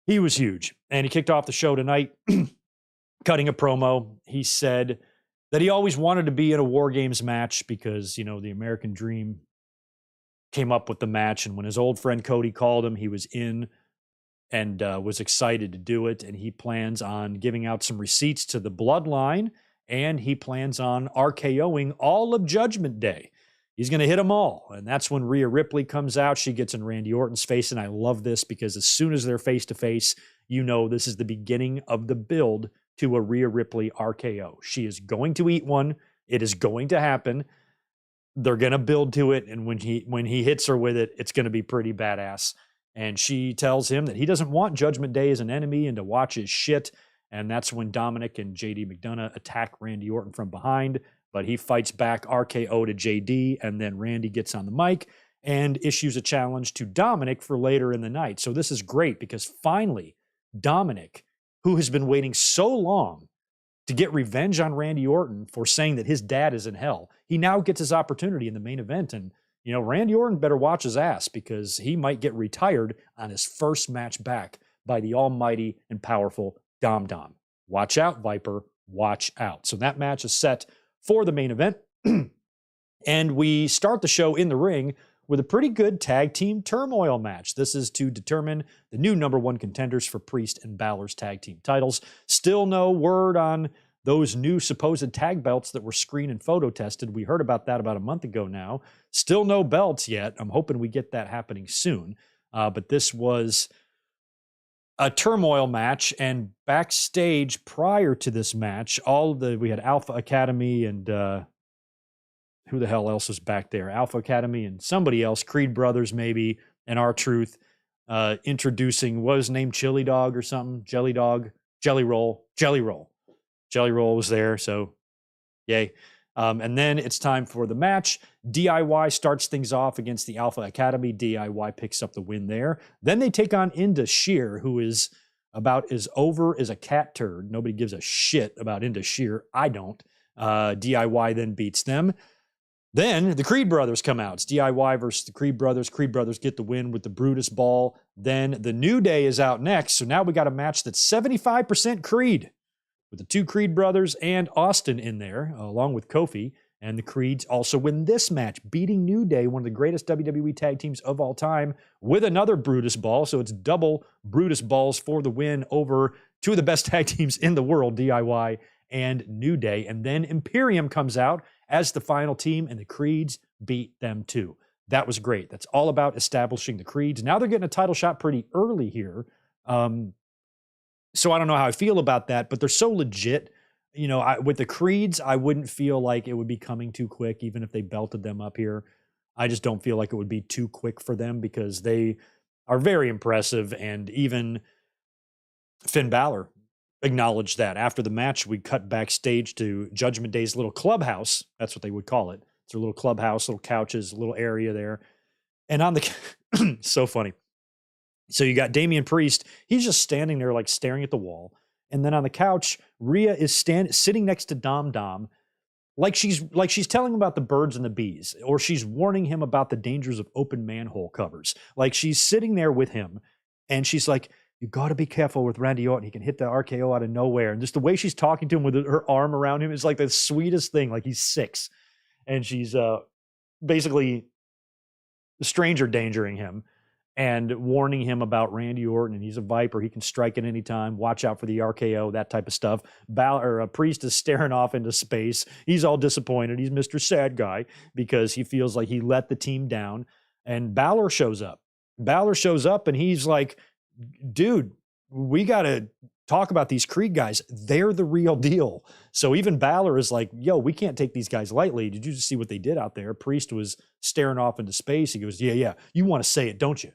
He was huge. And he kicked off the show tonight, cutting a promo. He said that he always wanted to be in a War Games match because, you know, the American Dream came up with the match. And when his old friend Cody called him, he was in and was excited to do it. And he plans on giving out some receipts to the Bloodline, and he plans on RKOing all of Judgment Day. He's going to hit them all. And that's when Rhea Ripley comes out. She gets in Randy Orton's face, and I love this because as soon as they're face-to-face, you know this is the beginning of the build to a Rhea Ripley RKO. She is going to eat one. It is going to happen. They're going to build to it, and when he hits her with it, it's going to be pretty badass. And she tells him that he doesn't want Judgment Day as an enemy and to watch his shit. And that's when Dominic and JD McDonough attack Randy Orton from behind. But he fights back RKO to JD. And then Randy gets on the mic and issues a challenge to Dominic for later in the night. So this is great because finally, Dominic, who has been waiting so long to get revenge on Randy Orton for saying that his dad is in hell, he now gets his opportunity in the main event. And you know, Randy Orton better watch his ass because he might get retired on his first match back by the almighty and powerful Dom Dom. Watch out, Viper. Watch out. So that match is set for the main event. And we start the show in the ring with a pretty good tag team turmoil match. This is to determine the new number one contenders for Priest and Balor's tag team titles. Still no word on those new supposed tag belts that were screen and photo tested. We heard about that about a month ago now. Still no belts yet. I'm hoping we get that happening soon. But this was a turmoil match. And backstage prior to this match, we had Alpha Academy and who the hell else was back there? Alpha Academy and somebody else, Creed Brothers maybe, and R-Truth introducing, what was his name, Chili Dog or something? Jelly Dog? Jelly Roll. Jelly Roll was there, so yay. And then it's time for the match. DIY starts things off against the Alpha Academy. DIY picks up the win there. Then they take on Inda Sheer, who is about as over as a cat turd. Nobody gives a shit about Inda Sheer. I don't. DIY then beats them. Then the Creed Brothers come out. It's DIY versus the Creed Brothers. Creed Brothers get the win with the Brutus Ball. Then the New Day is out next. So now we got a match that's 75% Creed, with the two Creed brothers and Austin in there, along with Kofi. And the Creeds also win this match, beating New Day, one of the greatest WWE tag teams of all time, with another Brutus Ball. So it's double Brutus Balls for the win over two of the best tag teams in the world, DIY and New Day. And then Imperium comes out as the final team, and the Creeds beat them too. That was great. That's all about establishing the Creeds. Now they're getting a title shot pretty early here. So I don't know how I feel about that, but they're so legit. You know, with the Creeds, I wouldn't feel like it would be coming too quick, even if they belted them up here. I just don't feel like it would be too quick for them because they are very impressive. And even Finn Balor acknowledged that. After the match, we cut backstage to Judgment Day's little clubhouse. That's what they would call it. It's a little clubhouse, little couches, little area there. And on the, so funny. So you got Damian Priest. He's just standing there, like staring at the wall. And then on the couch, Rhea is sitting next to Dom Dom, like she's telling him about the birds and the bees, or she's warning him about the dangers of open manhole covers. Like she's sitting there with him, and she's like, "You got to be careful with Randy Orton. He can hit the RKO out of nowhere." And just the way she's talking to him with her arm around him is like the sweetest thing. Like he's 6, and she's basically stranger dangering him and warning him about Randy Orton, and he's a Viper. He can strike at any time. Watch out for the RKO, that type of stuff. Priest is staring off into space. He's all disappointed. He's Mr. Sad Guy because he feels like he let the team down. And Balor shows up. And he's like, dude, we got to talk about these Creed guys. They're the real deal. So even Balor is like, yo, we can't take these guys lightly. Did you just see what they did out there? Priest was staring off into space. He goes, yeah. You want to say it, don't you?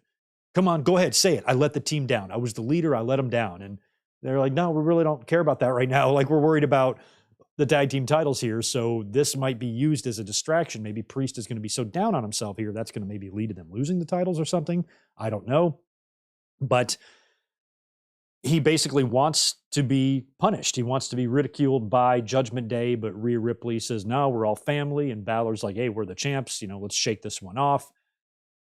Come on, go ahead, say it. I let the team down. I was the leader. I let them down. And they're like, no, we really don't care about that right now. Like, we're worried about the tag team titles here. So this might be used as a distraction. Maybe Priest is going to be so down on himself here. That's going to maybe lead to them losing the titles or something. I don't know. But he basically wants to be punished. He wants to be ridiculed by Judgment Day. But Rhea Ripley says, no, we're all family. And Balor's like, hey, we're the champs. Let's shake this one off.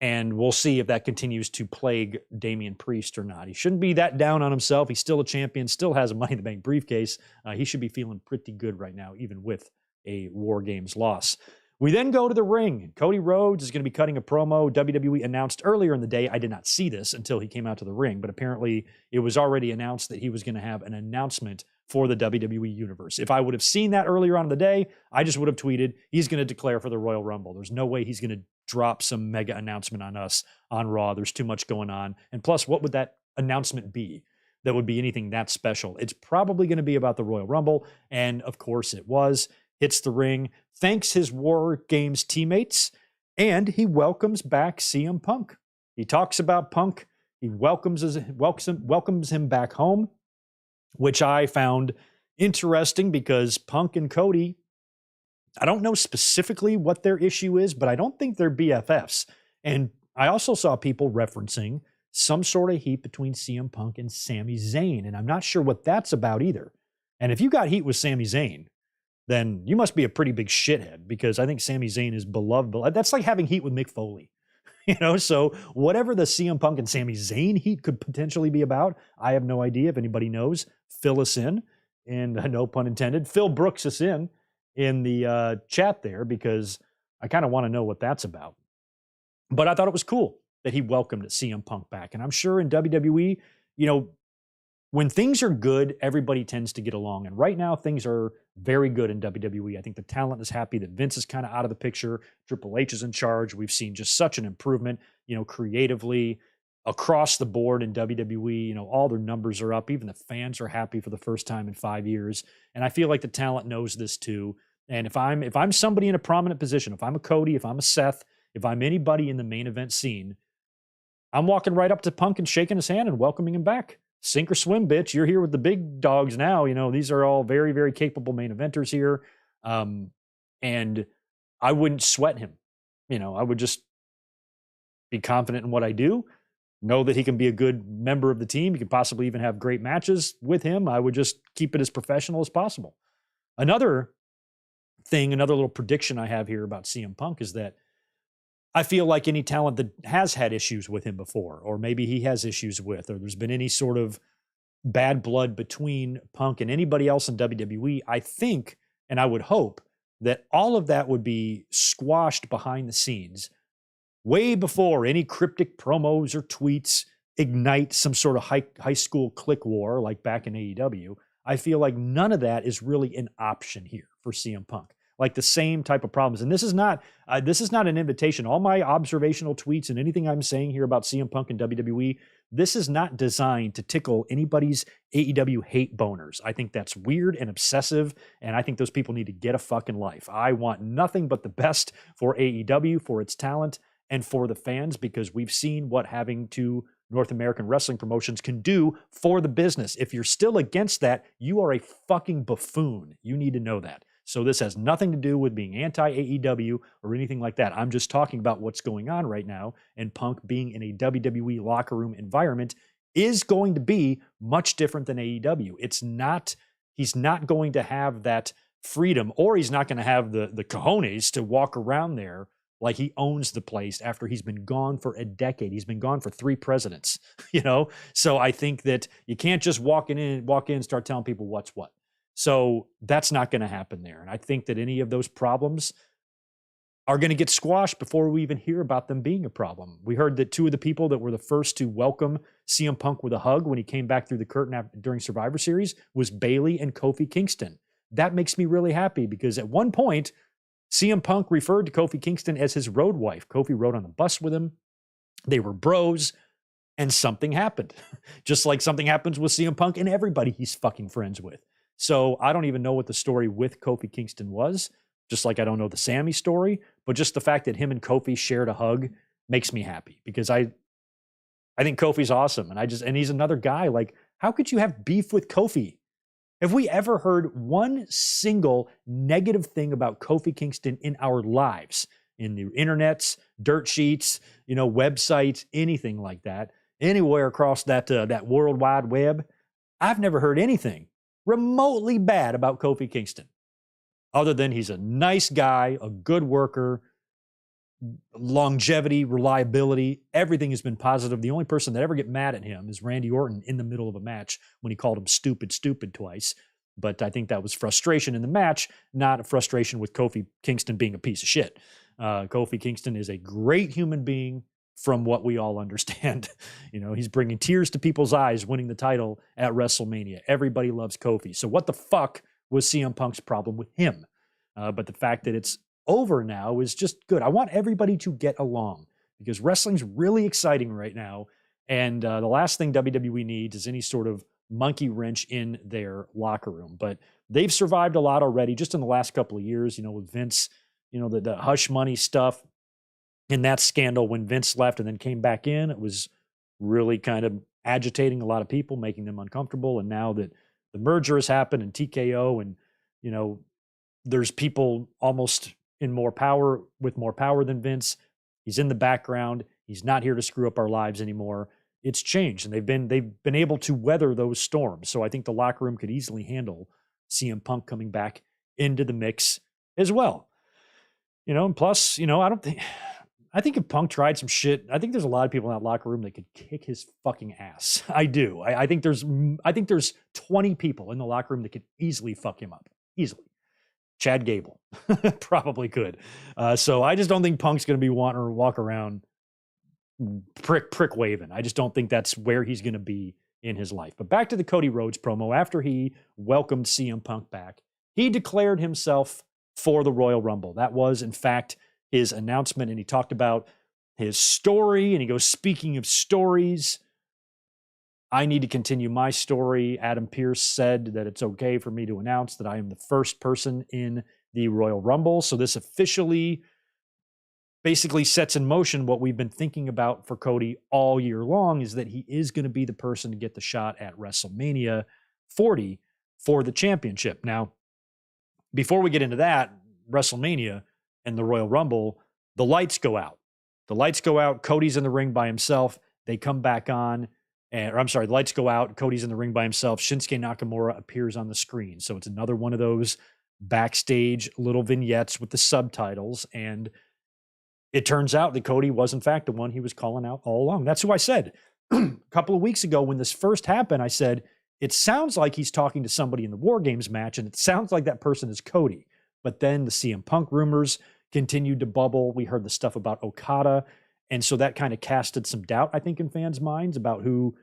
And we'll see if that continues to plague Damian Priest or not. He shouldn't be that down on himself. He's still a champion, still has a Money in the Bank briefcase. He should be feeling pretty good right now, even with a War Games loss. We then go to the ring. Cody Rhodes is going to be cutting a promo. WWE announced earlier in the day. I did not see this until he came out to the ring, but apparently it was already announced that he was going to have an announcement for the WWE Universe. If I would have seen that earlier on in the day, I just would have tweeted, he's going to declare for the Royal Rumble. There's no way he's going to drop some mega announcement on us on Raw. There's too much going on. And plus, what would that announcement be that would be anything that special? It's probably going to be about the Royal Rumble. And of course it was. Hits the ring, thanks his War Games teammates, and he welcomes back CM Punk. He talks about Punk. He welcomes him back home, which I found interesting because Punk and Cody, I don't know specifically what their issue is, but I don't think they're BFFs. And I also saw people referencing some sort of heat between CM Punk and Sami Zayn, and I'm not sure what that's about either. And if you got heat with Sami Zayn, then you must be a pretty big shithead, because I think Sami Zayn is beloved. That's like having heat with Mick Foley. So whatever the CM Punk and Sami Zayn heat could potentially be about, I have no idea. If anybody knows, fill us in. And no pun intended, Phil Brooks us in the chat there, because I kind of want to know what that's about. But I thought it was cool that he welcomed CM Punk back. And I'm sure in WWE, when things are good, everybody tends to get along. And right now, things are very good in WWE. I think the talent is happy that Vince is kind of out of the picture. Triple H is in charge. We've seen just such an improvement, creatively across the board in WWE. All their numbers are up. Even the fans are happy for the first time in 5 years. And I feel like the talent knows this too. And if I'm somebody in a prominent position, if I'm a Cody, if I'm a Seth, if I'm anybody in the main event scene, I'm walking right up to Punk and shaking his hand and welcoming him back. Sink or swim, bitch. You're here with the big dogs now. These are all very, very capable main eventers here. And I wouldn't sweat him. I would just be confident in what I do, know that he can be a good member of the team. You could possibly even have great matches with him. I would just keep it as professional as possible. Another little prediction I have here about CM Punk is that I feel like any talent that has had issues with him before, or maybe he has issues with, or there's been any sort of bad blood between Punk and anybody else in WWE, I think, and I would hope, that all of that would be squashed behind the scenes way before any cryptic promos or tweets ignite some sort of high school click war like back in AEW. I feel like none of that is really an option here for CM Punk. Like the same type of problems. And this is not an invitation. All my observational tweets and anything I'm saying here about CM Punk and WWE, this is not designed to tickle anybody's AEW hate boners. I think that's weird and obsessive, and I think those people need to get a fucking life. I want nothing but the best for AEW, for its talent, and for the fans, because we've seen what having two North American wrestling promotions can do for the business. If you're still against that, you are a fucking buffoon. You need to know that. So this has nothing to do with being anti-AEW or anything like that. I'm just talking about what's going on right now, and Punk being in a WWE locker room environment is going to be much different than AEW. He's not going to have that freedom, or he's not going to have the cojones to walk around there like he owns the place after he's been gone for a decade. He's been gone for 3 presidents, So I think that you can't just walk in and start telling people what's what. So that's not going to happen there. And I think that any of those problems are going to get squashed before we even hear about them being a problem. We heard that two of the people that were the first to welcome CM Punk with a hug when he came back through the curtain during Survivor Series was Bayley and Kofi Kingston. That makes me really happy because at one point, CM Punk referred to Kofi Kingston as his road wife. Kofi rode on the bus with him. They were bros, and something happened. Just like something happens with CM Punk and everybody he's fucking friends with. So I don't even know what the story with Kofi Kingston was, just like I don't know the Sammy story, but just the fact that him and Kofi shared a hug makes me happy because I think Kofi's awesome. And he's another guy. Like, how could you have beef with Kofi? Have we ever heard one single negative thing about Kofi Kingston in our lives? In the internets, dirt sheets, websites, anything like that, anywhere across that world wide web? I've never heard anything remotely bad about Kofi Kingston, other than he's a nice guy, a good worker, longevity, reliability, everything has been positive. The only person that ever get mad at him is Randy Orton in the middle of a match when he called him stupid twice. But I think that was frustration in the match, not a frustration with Kofi Kingston being a piece of shit. Kofi Kingston is a great human being from what we all understand. He's bringing tears to people's eyes winning the title at WrestleMania. Everybody loves Kofi. So what the fuck was CM Punk's problem with him? But the fact that it's over now is just good. I want everybody to get along because wrestling's really exciting right now. And the last thing WWE needs is any sort of monkey wrench in their locker room. But they've survived a lot already just in the last couple of years, with Vince, the hush money stuff and that scandal when Vince left and then came back in. It was really kind of agitating a lot of people, making them uncomfortable. And now that the merger has happened and TKO and, there's people almost with more power than Vince. He's in the background. He's not here to screw up our lives anymore. It's changed, and they've been able to weather those storms. So I think the locker room could easily handle CM Punk coming back into the mix as well. And plus, I think if Punk tried some shit, I think there's a lot of people in that locker room that could kick his fucking ass. I do. I think there's 20 people in the locker room that could easily fuck him up. Easily. Chad Gable probably could. So I just don't think Punk's going to be wanting to walk around prick waving. I just don't think that's where he's going to be in his life. But back to the Cody Rhodes promo. After he welcomed CM Punk back, he declared himself for the Royal Rumble. That was, in fact, his announcement. And he talked about his story. And he goes, speaking of stories, I need to continue my story. Adam Pearce said that it's okay for me to announce that I am the first person in the Royal Rumble. So this officially basically sets in motion what we've been thinking about for Cody all year long, is that he is going to be the person to get the shot at WrestleMania 40 for the championship. Now, before we get into that, WrestleMania and the Royal Rumble, the lights go out. The lights go out. Cody's in the ring by himself. They come back on. The lights go out. Cody's in the ring by himself. Shinsuke Nakamura appears on the screen. So it's another one of those backstage little vignettes with the subtitles. And it turns out that Cody was, in fact, the one he was calling out all along. That's who I said a couple of weeks ago when this first happened. I said, it sounds like he's talking to somebody in the War Games match, and it sounds like that person is Cody. But then the CM Punk rumors continued to bubble. We heard the stuff about Okada. And so that kind of casted some doubt, I think, in fans' minds about who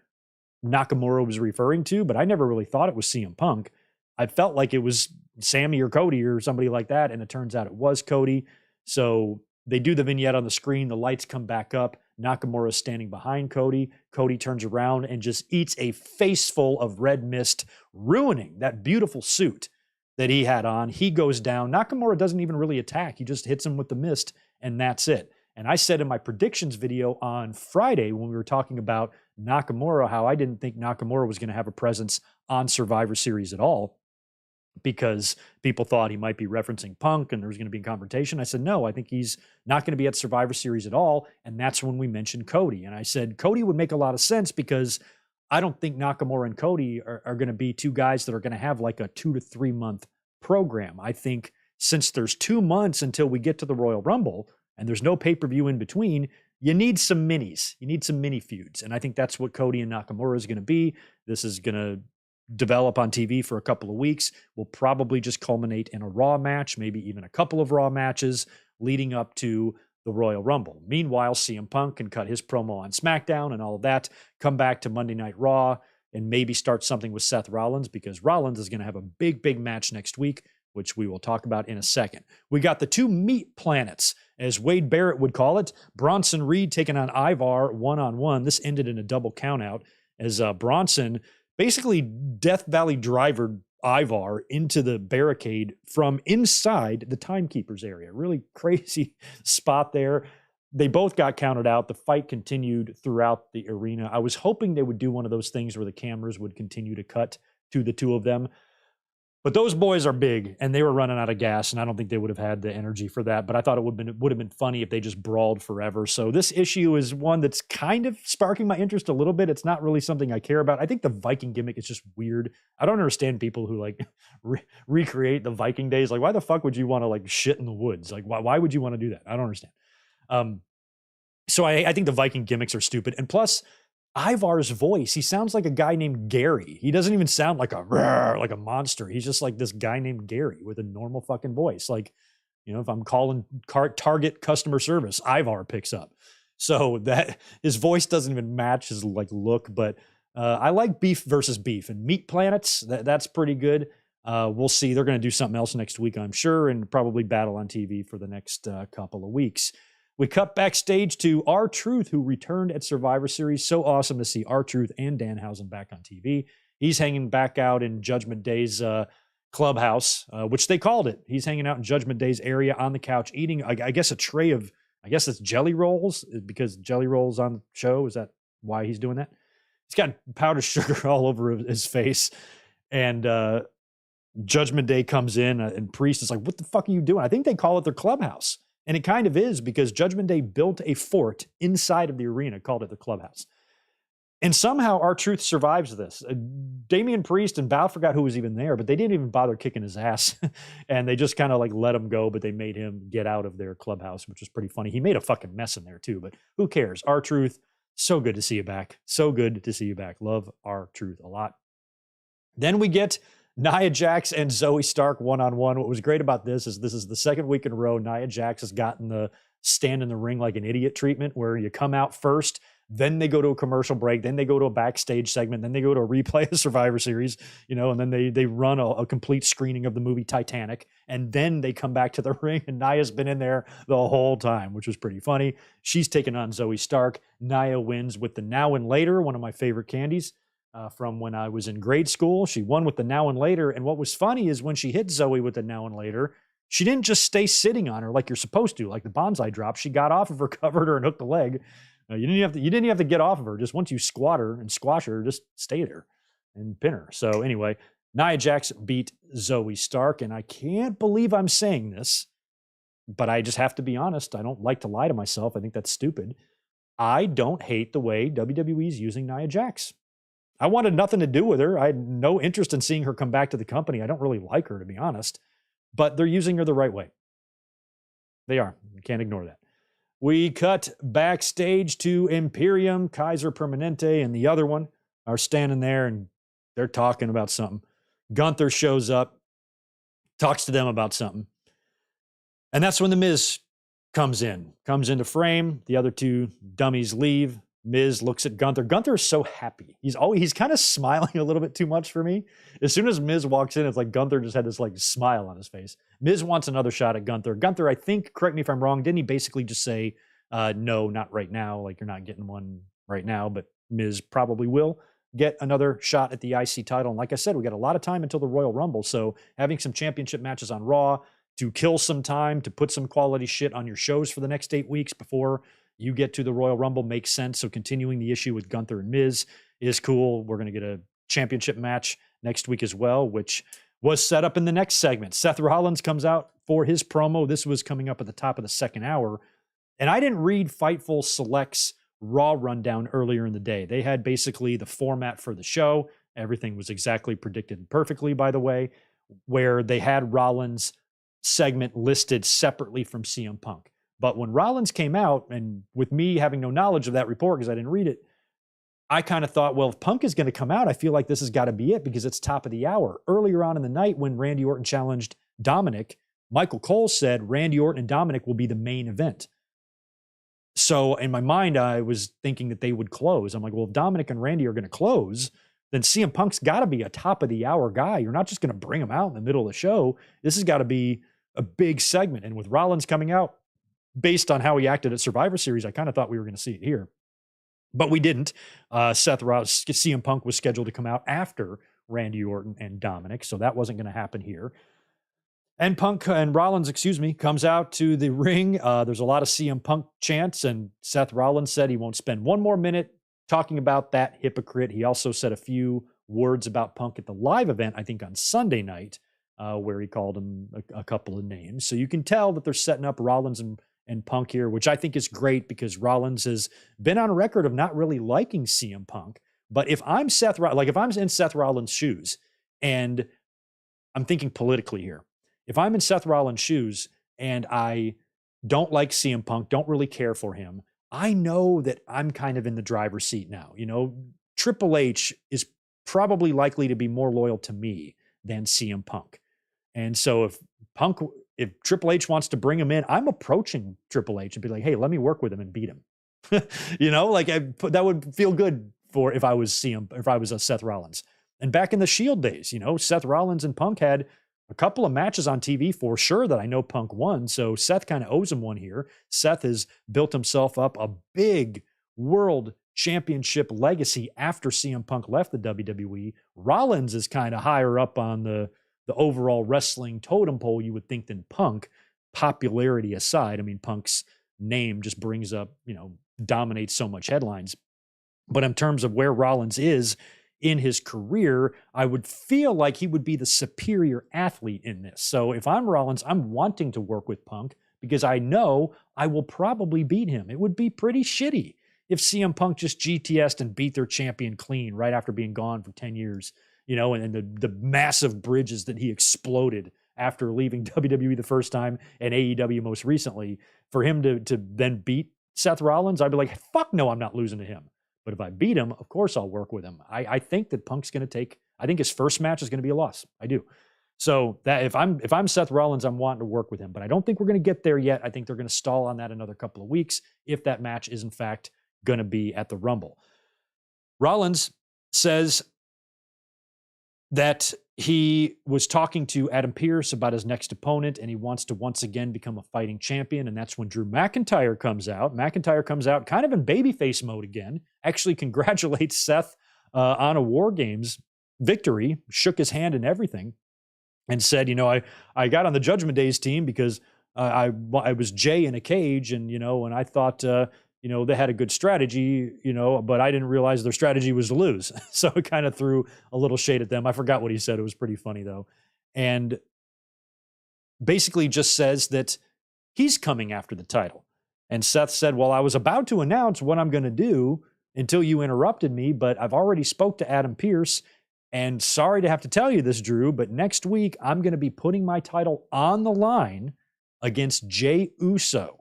Nakamura was referring to, but I never really thought it was CM Punk. I felt like it was Sammy or Cody or somebody like that, and it turns out it was Cody. So they do the vignette on the screen, the lights come back up, Nakamura is standing behind Cody. Cody turns around and just eats a face full of red mist, ruining that beautiful suit that he had on. He goes down. Nakamura doesn't even really attack. He just hits him with the mist, and that's it. And I said in my predictions video on Friday when we were talking about Nakamura, how I didn't think Nakamura was going to have a presence on Survivor Series at all because people thought he might be referencing Punk and there was going to be a confrontation. I said, no, I think he's not going to be at Survivor Series at all. And that's when we mentioned Cody. And I said, Cody would make a lot of sense because I don't think Nakamura and Cody are going to be two guys that are going to have like a 2 to 3 month program. I think since there's 2 months until we get to the Royal Rumble, and there's no pay-per-view in between, you need some minis. You need some mini feuds. And I think that's what Cody and Nakamura is going to be. This is going to develop on TV for a couple of weeks. Will probably just culminate in a Raw match, maybe even a couple of Raw matches leading up to the Royal Rumble. Meanwhile, CM Punk can cut his promo on SmackDown and all of that, come back to Monday Night Raw, and maybe start something with Seth Rollins, because Rollins is going to have a big match next week, which we will talk about in a second. We got the two meat planets, as Wade Barrett would call it. Bronson Reed taking on Ivar one-on-one. This ended in a double countout as Bronson basically Death Valley drivered Ivar into the barricade from inside the Timekeepers area. Really crazy spot there. They both got counted out. The fight continued throughout the arena. I was hoping they would do one of those things where the cameras would continue to cut to the two of them. But those boys are big, and they were running out of gas, and I don't think they would have had the energy for that. But I thought it would have been funny if they just brawled forever. So this issue is one that's kind of sparking my interest a little bit. It's not really something I care about. I think the Viking gimmick is just weird. I don't understand people who like recreate the Viking days. Like, why the fuck would you want to like shit in the woods? Like, why would you want to do that? I don't understand. So I think the Viking gimmicks are stupid. And plus, Ivar's voice, he sounds like a guy named Gary. He doesn't even sound like a monster. He's just like this guy named Gary with a normal fucking voice. Like, you know, if I'm calling Target customer service, Ivar picks up. So that his voice doesn't even match his like look. But I like beef versus beef and meat planets. That's pretty good. We'll see. They're going to do something else next week, I'm sure, and probably battle on TV for the next couple of weeks. We cut backstage to R-Truth, who returned at Survivor Series. So awesome to see R-Truth and Danhausen back on TV. He's hanging back out in Judgment Day's clubhouse, which they called it. He's hanging out in Judgment Day's area on the couch, eating, I guess, a tray of, I guess it's jelly rolls, because jelly rolls on the show. Is that why he's doing that? He's got powdered sugar all over his face. And Judgment Day comes in, and Priest is like, what the fuck are you doing? I think they call it their clubhouse. And it kind of is, because Judgment Day built a fort inside of the arena, called it the clubhouse. And somehow R-Truth survives this. Damian Priest and Bow forgot who was even there, but they didn't even bother kicking his ass. And they just kind of like let him go, but they made him get out of their clubhouse, which was pretty funny. He made a fucking mess in there too, but who cares? R-Truth, so good to see you back. So good to see you back. Love R-Truth a lot. Then we get Nia Jax and Zoe Stark one-on-one. What was great about this is the second week in a row Nia Jax has gotten the stand in the ring like an idiot treatment, where you come out first, then they go to a commercial break, then they go to a backstage segment, then they go to a replay of Survivor Series, you know, and then they run a complete screening of the movie Titanic, and then they come back to the ring, and Nia's been in there the whole time, which was pretty funny. She's taken on Zoe Stark. Nia wins with the Now and Later, one of my favorite candies. From when I was in grade school. She won with the Now and Later. And what was funny is when she hit Zoe with the Now and Later, she didn't just stay sitting on her like you're supposed to, like the bonsai drop. She got off of her, covered her, and hooked the leg. You didn't even have to get off of her. Just once you squat her and squash her, just stay there and pin her. So anyway, Nia Jax beat Zoe Stark. And I can't believe I'm saying this, but I just have to be honest. I don't like to lie to myself. I think that's stupid. I don't hate the way WWE is using Nia Jax. I wanted nothing to do with her. I had no interest in seeing her come back to the company. I don't really like her, to be honest, but they're using her the right way. They are. You can't ignore that. We cut backstage to Imperium. Kaiser Permanente and the other one are standing there, and they're talking about something. Gunther shows up, talks to them about something. And that's when The Miz comes into frame. The other two dummies leave. Miz looks at Gunther. Gunther is so happy. He's kind of smiling a little bit too much for me. As soon as Miz walks in, it's like Gunther just had this like smile on his face. Miz wants another shot at Gunther. Gunther, I think, correct me if I'm wrong, didn't he basically just say, no, not right now, like you're not getting one right now, but Miz probably will get another shot at the IC title. And like I said, we got a lot of time until the Royal Rumble, so having some championship matches on Raw to kill some time, to put some quality shit on your shows for the next 8 weeks before you get to the Royal Rumble makes sense. So continuing the issue with Gunther and Miz is cool. We're going to get a championship match next week as well, which was set up in the next segment. Seth Rollins comes out for his promo. This was coming up at the top of the second hour. And I didn't read Fightful Select's Raw rundown earlier in the day. They had basically the format for the show. Everything was exactly predicted perfectly, by the way, where they had Rollins' segment listed separately from CM Punk. But when Rollins came out, and with me having no knowledge of that report because I didn't read it, I kind of thought, well, if Punk is going to come out, I feel like this has got to be it because it's top of the hour. Earlier on in the night when Randy Orton challenged Dominic, Michael Cole said Randy Orton and Dominic will be the main event. So in my mind, I was thinking that they would close. I'm like, well, if Dominic and Randy are going to close, then CM Punk's got to be a top of the hour guy. You're not just going to bring him out in the middle of the show. This has got to be a big segment. And with Rollins coming out, based on how he acted at Survivor Series, I kind of thought we were going to see it here. But we didn't. CM Punk was scheduled to come out after Randy Orton and Dominic, so that wasn't going to happen here. And Rollins, comes out to the ring. There's a lot of CM Punk chants, and Seth Rollins said he won't spend one more minute talking about that hypocrite. He also said a few words about Punk at the live event, I think on Sunday night, where he called him a couple of names. So you can tell that they're setting up Rollins and Punk here, which I think is great because Rollins has been on record of not really liking CM Punk. But if I'm if I'm in Seth Rollins' shoes, and I'm thinking politically here, if I'm in Seth Rollins' shoes and I don't like CM Punk, don't really care for him, I know that I'm kind of in the driver's seat now. Triple H is probably likely to be more loyal to me than CM Punk. And so if Triple H wants to bring him in, I'm approaching Triple H and be like, hey, let me work with him and beat him. That would feel good for if I was a Seth Rollins. And back in the Shield days, Seth Rollins and Punk had a couple of matches on TV for sure that I know Punk won. So Seth kind of owes him one here. Seth has built himself up a big world championship legacy after CM Punk left the WWE. Rollins is kind of higher up on the overall wrestling totem pole, you would think, than Punk, popularity aside. I mean, Punk's name just brings up, dominates so much headlines. But in terms of where Rollins is in his career, I would feel like he would be the superior athlete in this. So if I'm Rollins, I'm wanting to work with Punk because I know I will probably beat him. It would be pretty shitty if CM Punk just GTS'd and beat their champion clean right after being gone for 10 years, and the massive bridges that he exploded after leaving WWE the first time and AEW most recently. For him to then beat Seth Rollins, I'd be like, fuck no, I'm not losing to him. But if I beat him, of course I'll work with him. I think that Punk's going to I think his first match is going to be a loss. I do. So that if I'm Seth Rollins, I'm wanting to work with him. But I don't think we're going to get there yet. I think they're going to stall on that another couple of weeks if that match is in fact going to be at the Rumble. Rollins says that he was talking to Adam Pearce about his next opponent, and he wants to once again become a fighting champion, and that's when Drew McIntyre comes out. McIntyre comes out kind of in babyface mode again, actually congratulates Seth on a War Games victory, shook his hand and everything, and said, I got on the Judgment Day's team because I was Jay in a cage, and, and I thought, they had a good strategy, but I didn't realize their strategy was to lose. So it kind of threw a little shade at them. I forgot what he said. It was pretty funny, though. And basically just says that he's coming after the title. And Seth said, well, I was about to announce what I'm going to do until you interrupted me, but I've already spoke to Adam Pearce. And sorry to have to tell you this, Drew, but next week I'm going to be putting my title on the line against Jey Uso.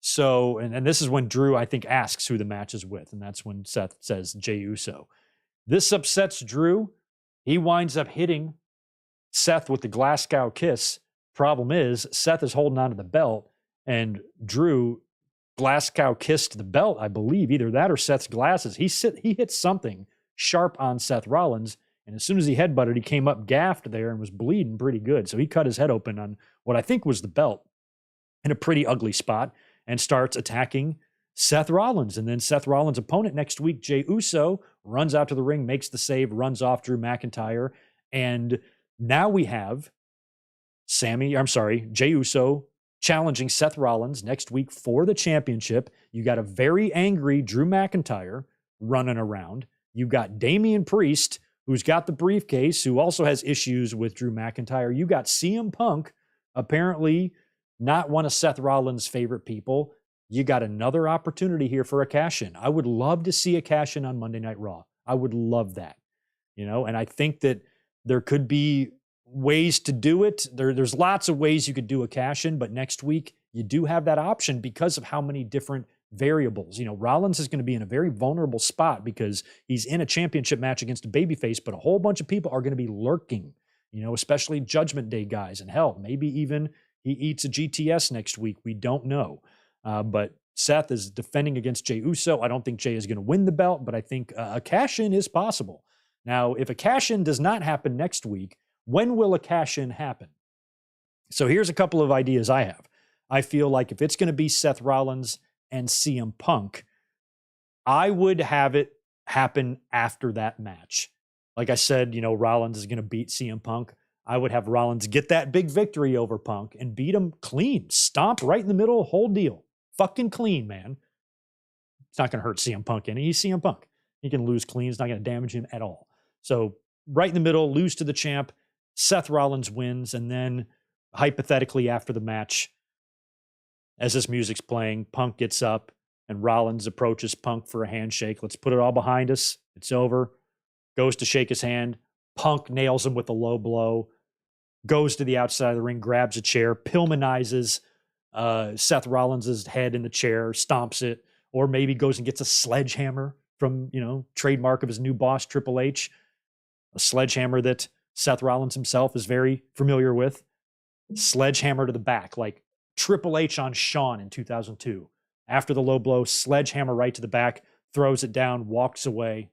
So, and this is when Drew, I think, asks who the match is with. And that's when Seth says Jey Uso. This upsets Drew. He winds up hitting Seth with the Glasgow kiss. Problem is, Seth is holding onto the belt, and Drew Glasgow kissed the belt, I believe. Either that or Seth's glasses. He hit something sharp on Seth Rollins, and as soon as he headbutted, he came up gaffed there and was bleeding pretty good. So he cut his head open on what I think was the belt in a pretty ugly spot, and starts attacking Seth Rollins. And then Seth Rollins' opponent next week, Jey Uso, runs out to the ring, makes the save, runs off Drew McIntyre. And now we have Jey Uso challenging Seth Rollins next week for the championship. You got a very angry Drew McIntyre running around. You got Damian Priest, who's got the briefcase, who also has issues with Drew McIntyre. You got CM Punk, apparently not one of Seth Rollins' favorite people. You got another opportunity here for a cash-in. I would love to see a cash-in on Monday Night Raw. I would love that, and I think that there could be ways to do it. There's lots of ways you could do a cash-in, but next week you do have that option because of how many different variables. Rollins is going to be in a very vulnerable spot because he's in a championship match against a babyface, but a whole bunch of people are going to be lurking. especially Judgment Day guys. And hell, maybe even he eats a GTS next week. We don't know. But Seth is defending against Jey Uso. I don't think Jey is going to win the belt, but I think a cash-in is possible. Now, if a cash-in does not happen next week, when will a cash-in happen? So here's a couple of ideas I have. I feel like if it's going to be Seth Rollins and CM Punk, I would have it happen after that match. Like I said, Rollins is going to beat CM Punk. I would have Rollins get that big victory over Punk and beat him clean. Stomp right in the middle, whole deal. Fucking clean, man. It's not going to hurt CM Punk any. He's CM Punk. He can lose clean. It's not going to damage him at all. So right in the middle, lose to the champ. Seth Rollins wins. And then hypothetically after the match, as this music's playing, Punk gets up and Rollins approaches Punk for a handshake. Let's put it all behind us. It's over. Goes to shake his hand. Punk nails him with a low blow. Goes to the outside of the ring, grabs a chair, Pillmanizes Seth Rollins' head in the chair, stomps it, or maybe goes and gets a sledgehammer from, trademark of his new boss, Triple H, a sledgehammer that Seth Rollins himself is very familiar with. Sledgehammer to the back, like Triple H on Shawn in 2002. After the low blow, sledgehammer right to the back, throws it down, walks away.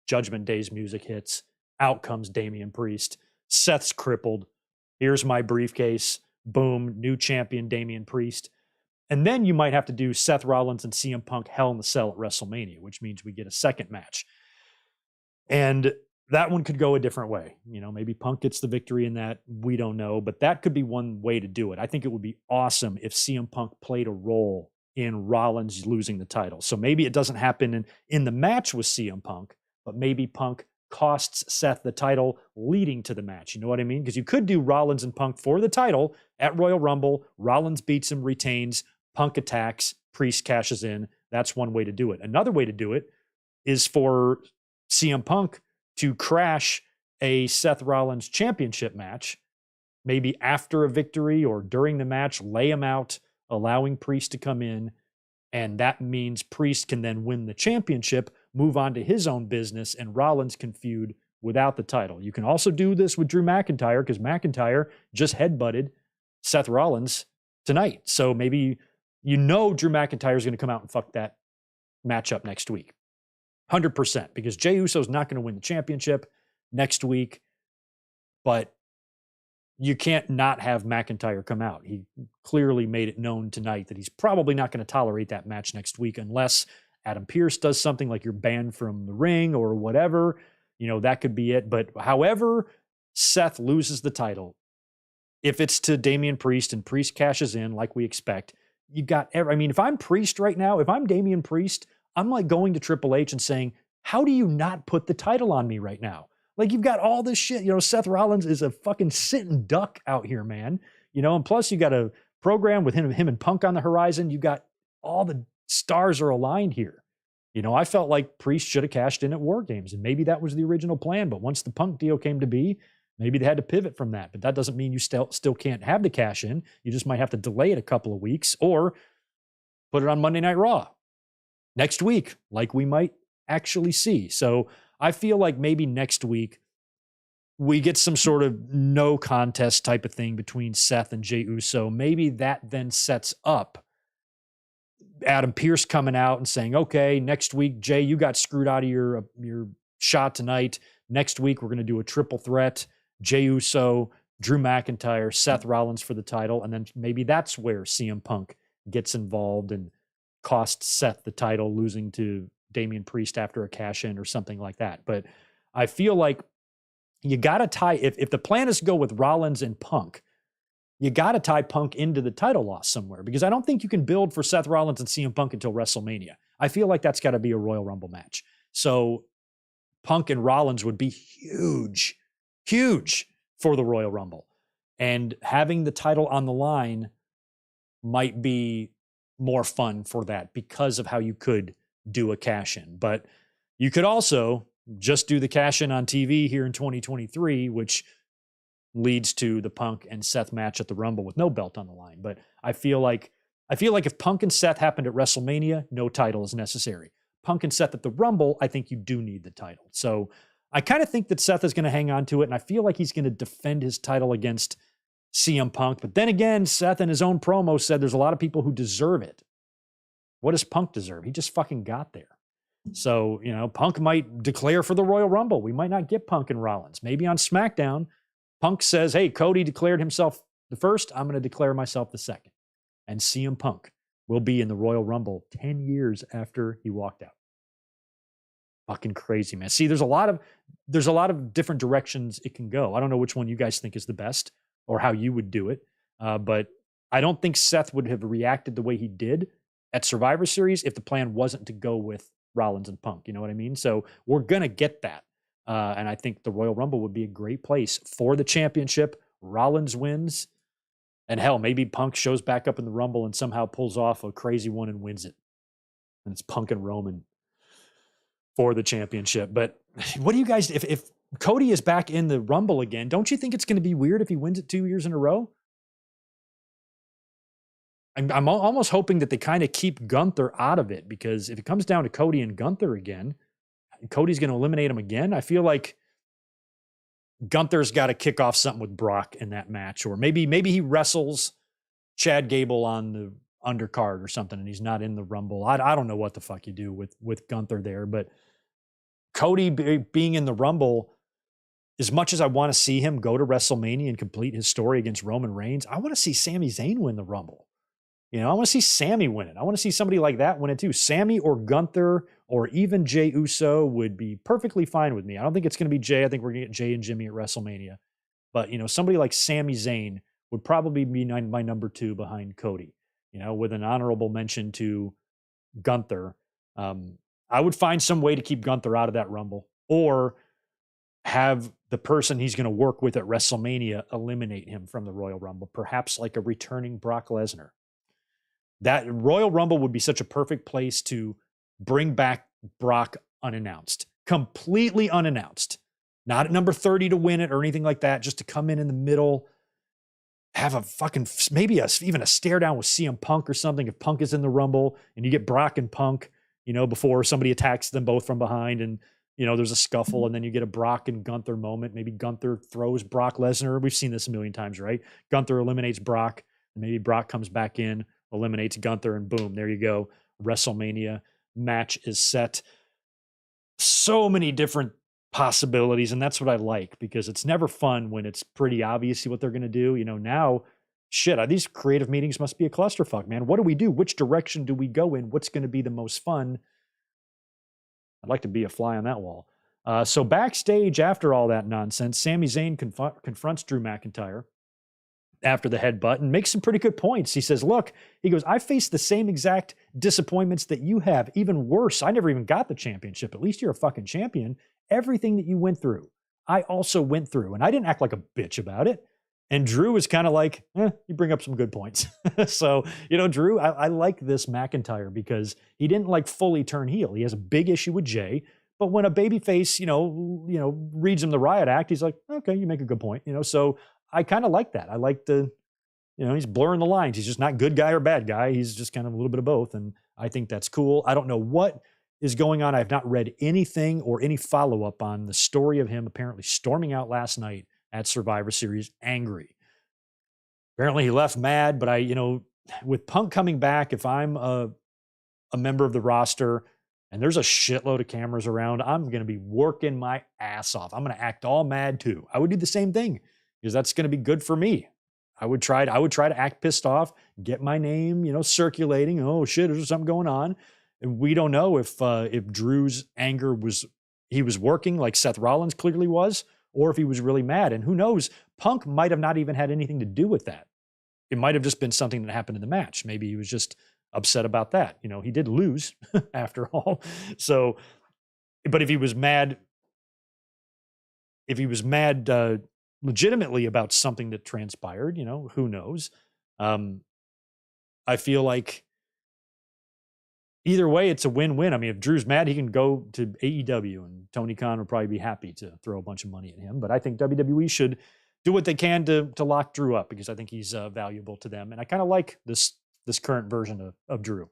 Judgment Day's music hits. Out comes Damian Priest. Seth's crippled. Here's my briefcase. Boom, new champion Damian Priest. And then you might have to do Seth Rollins and CM Punk Hell in the Cell at WrestleMania, which means we get a second match. And that one could go a different way. Maybe Punk gets the victory in that. We don't know, but that could be one way to do it. I think it would be awesome if CM Punk played a role in Rollins losing the title. So maybe it doesn't happen in the match with CM Punk, but maybe Punk costs Seth the title leading to the match. You know what I mean? Because you could do Rollins and Punk for the title at Royal Rumble. Rollins beats him, retains. Punk attacks. Priest cashes in. That's one way to do it. Another way to do it is for CM Punk to crash a Seth Rollins championship match, maybe after a victory or during the match, lay him out, allowing Priest to come in. And that means Priest can then win the championship, move on to his own business, and Rollins can feud without the title. You can also do this with Drew McIntyre because McIntyre just headbutted Seth Rollins tonight. So maybe Drew McIntyre is going to come out and fuck that matchup next week. 100%, because Jey Uso is not going to win the championship next week, but you can't not have McIntyre come out. He clearly made it known tonight that he's probably not going to tolerate that match next week unless Adam Pearce does something like you're banned from the ring or whatever. That could be it. But however Seth loses the title, if it's to Damian Priest and Priest cashes in like we expect, if I'm Priest right now, if I'm Damian Priest, I'm like going to Triple H and saying, how do you not put the title on me right now? Like, you've got all this shit. Seth Rollins is a fucking sitting duck out here, man. And plus you got a program with him and Punk on the horizon. You got all the stars are aligned here. I felt like Priest should have cashed in at War Games, and maybe that was the original plan. But once the Punk deal came to be, maybe they had to pivot from that. But that doesn't mean you still can't have the cash in. You just might have to delay it a couple of weeks or put it on Monday Night Raw next week, like we might actually see. So I feel like maybe next week we get some sort of no contest type of thing between Seth and Jey Uso. Maybe that then sets up Adam Pearce coming out and saying, okay, next week, Jey, you got screwed out of your shot tonight. Next week, we're going to do a triple threat. Jey Uso, Drew McIntyre, Seth Rollins for the title. And then maybe that's where CM Punk gets involved and costs Seth the title, losing to Damian Priest after a cash-in or something like that. But I feel like you got to tie, if the plan is to go with Rollins and Punk, you got to tie Punk into the title loss somewhere, because I don't think you can build for Seth Rollins and CM Punk until WrestleMania. I feel like that's got to be a Royal Rumble match. So Punk and Rollins would be huge for the Royal Rumble. And having the title on the line might be more fun for that because of how you could do a cash-in. But you could also just do the cash-in on TV here in 2023, which leads to the Punk and Seth match at the Rumble with no belt on the line. But I feel like if Punk and Seth happened at WrestleMania, no title is necessary. Punk and Seth at the Rumble, I think you do need the title. So I kind of think that Seth is going to hang on to it, and I feel like he's going to defend his title against CM Punk. But then again, Seth in his own promo said there's a lot of people who deserve it. What does Punk deserve? He just fucking got there. So, Punk might declare for the Royal Rumble. We might not get Punk and Rollins. Maybe on SmackDown, Punk says, hey, Cody declared himself the first. I'm going to declare myself the second. And CM Punk will be in the Royal Rumble 10 years after he walked out. Fucking crazy, man. See, there's a lot of different directions it can go. I don't know which one you guys think is the best or how you would do it. But I don't think Seth would have reacted the way he did at Survivor Series if the plan wasn't to go with Rollins and Punk. You know what I mean? So we're going to get that. And I think the Royal Rumble would be a great place for the championship. Rollins wins. And hell, maybe Punk shows back up in the Rumble and somehow pulls off a crazy one and wins it. And it's Punk and Roman for the championship. But what do you guys, if Cody is back in the Rumble again, don't you think it's going to be weird if he wins it 2 years in a row? I'm almost hoping that they kind of keep Gunther out of it, because if it comes down to Cody and Gunther again, Cody's going to eliminate him again. I feel like Gunther's got to kick off something with Brock in that match, or maybe he wrestles Chad Gable on the undercard or something, and he's not in the Rumble. I don't know what the fuck you do with Gunther there, but Cody being in the Rumble, as much as I want to see him go to WrestleMania and complete his story against Roman Reigns, I want to see Sami Zayn win the Rumble. I want to see Sammy win it. I want to see somebody like that win it too. Sammy or Gunther or even Jey Uso would be perfectly fine with me. I don't think it's going to be Jey. I think we're going to get Jey and Jimmy at WrestleMania. But, somebody like Sami Zayn would probably be my number 2 behind Cody, with an honorable mention to Gunther. I would find some way to keep Gunther out of that Rumble, or have the person he's going to work with at WrestleMania eliminate him from the Royal Rumble, perhaps like a returning Brock Lesnar. That Royal Rumble would be such a perfect place to bring back Brock unannounced, completely unannounced, not at number 30 to win it or anything like that, just to come in the middle, have a fucking, maybe even a stare down with CM Punk or something. If Punk is in the Rumble and you get Brock and Punk, before somebody attacks them both from behind and, there's a scuffle, and then you get a Brock and Gunther moment. Maybe Gunther throws Brock Lesnar. We've seen this a million times, right? Gunther eliminates Brock, and maybe Brock comes back in, eliminates Gunther, and boom, there you go. WrestleMania match is set. So many different possibilities, and that's what I like, because it's never fun when it's pretty obvious what they're going to do. Now, shit, these creative meetings must be a clusterfuck, man. What do we do? Which direction do we go in? What's going to be the most fun? I'd like to be a fly on that wall. So backstage, after all that nonsense, Sami Zayn confronts Drew McIntyre after the headbutt and makes some pretty good points. He says, look, he goes, I faced the same exact disappointments that you have, even worse. I never even got the championship. At least you're a fucking champion. Everything that you went through, I also went through, and I didn't act like a bitch about it. And Drew was kind of like, you bring up some good points. So, Drew, I like this McIntyre because he didn't fully turn heel. He has a big issue with Jey, but when a babyface, reads him the riot act, he's like, okay, you make a good point. So I kind of like that. I like he's blurring the lines. He's just not good guy or bad guy. He's just kind of a little bit of both. And I think that's cool. I don't know what is going on. I've not read anything or any follow-up on the story of him apparently storming out last night at Survivor Series angry. Apparently he left mad, but with Punk coming back, if I'm a member of the roster and there's a shitload of cameras around, I'm going to be working my ass off. I'm going to act all mad too. I would do the same thing, because that's going to be good for me. I would try to act pissed off, get my name, circulating. Oh shit, there's something going on. And we don't know if Drew's anger was working like Seth Rollins clearly was, or if he was really mad. And who knows, Punk might have not even had anything to do with that. It might have just been something that happened in the match. Maybe he was just upset about that. He did lose after all. So, but if he was mad legitimately about something that transpired, who knows? I feel like either way, it's a win-win. I mean, if Drew's mad, he can go to AEW, and Tony Khan would probably be happy to throw a bunch of money at him. But I think WWE should do what they can to lock Drew up, because I think he's valuable to them. And I kind of like this current version of Drew.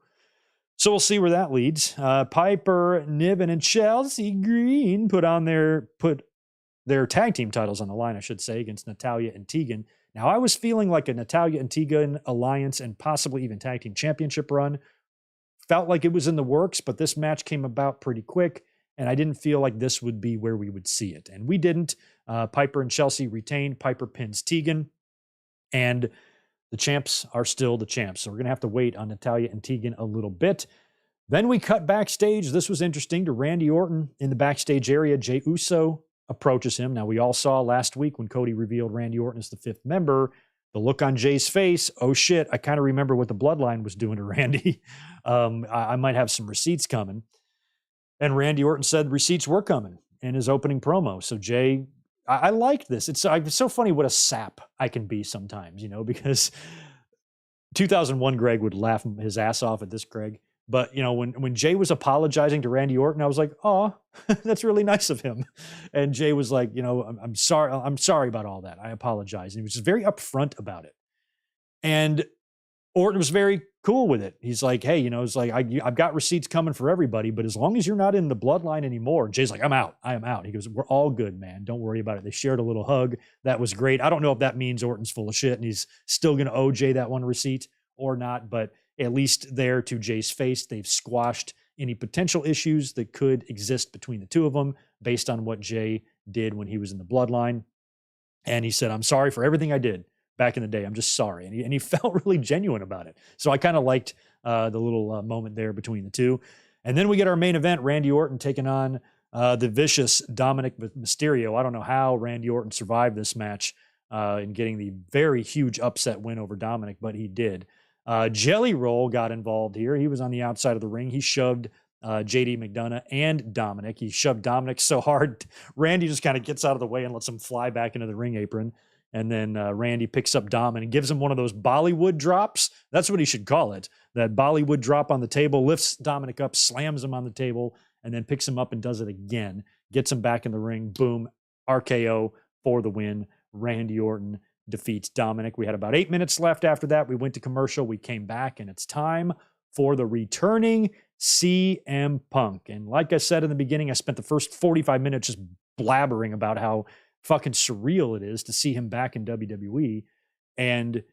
So we'll see where that leads. Piper Niven and Chelsea Green put their tag team titles on the line, I should say, against Natalya and Tegan. Now, I was feeling like a Natalya and Tegan alliance and possibly even tag team championship run. Felt like it was in the works, but this match came about pretty quick, and I didn't feel like this would be where we would see it. And we didn't. Piper and Chelsea retained. Piper pins Tegan, and the champs are still the champs. So we're going to have to wait on Natalya and Tegan a little bit. Then we cut backstage. This was interesting to Randy Orton in the backstage area. Jey Uso approaches him. Now, we all saw last week when Cody revealed Randy Orton as the fifth member, the look on Jay's face, oh shit, I kind of remember what the Bloodline was doing to Randy. I might have some receipts coming. And Randy Orton said receipts were coming in his opening promo. So Jay, I liked this. It's so funny what a sap I can be sometimes, because 2001 Greg would laugh his ass off at this, Greg. But, when Jay was apologizing to Randy Orton, I was like, oh, that's really nice of him. And Jay was like, I'm sorry about all that. I apologize. And he was just very upfront about it. And Orton was very cool with it. He's like, hey, it's like, I've got receipts coming for everybody, but as long as you're not in the Bloodline anymore, Jay's like, I'm out. I am out. He goes, we're all good, man. Don't worry about it. They shared a little hug. That was great. I don't know if that means Orton's full of shit and he's still going to owe Jay that one receipt or not, but at least there to Jay's face, they've squashed any potential issues that could exist between the two of them based on what Jay did when he was in the Bloodline. And he said, I'm sorry for everything I did back in the day. I'm just sorry. And he felt really genuine about it. So I kind of liked the little moment there between the two. And then we get our main event, Randy Orton taking on the vicious Dominic Mysterio. I don't know how Randy Orton survived this match in getting the very huge upset win over Dominic, but he did. Jelly Roll got involved here. He was on the outside of the ring. He shoved JD McDonough and Dominic. He shoved Dominic so hard, Randy just kind of gets out of the way and lets him fly back into the ring apron. And then Randy picks up Dominic and gives him one of those Bollywood drops. That's what he should call it. That Bollywood drop on the table, lifts Dominic up, slams him on the table, and then picks him up and does it again. Gets him back in the ring. Boom. RKO for the win. Randy Orton defeats Dominic. We had about 8 minutes left after that. We went to commercial. We came back, and it's time for the returning CM Punk. And like I said in the beginning, I spent the first 45 minutes just blabbering about how fucking surreal it is to see him back in WWE. And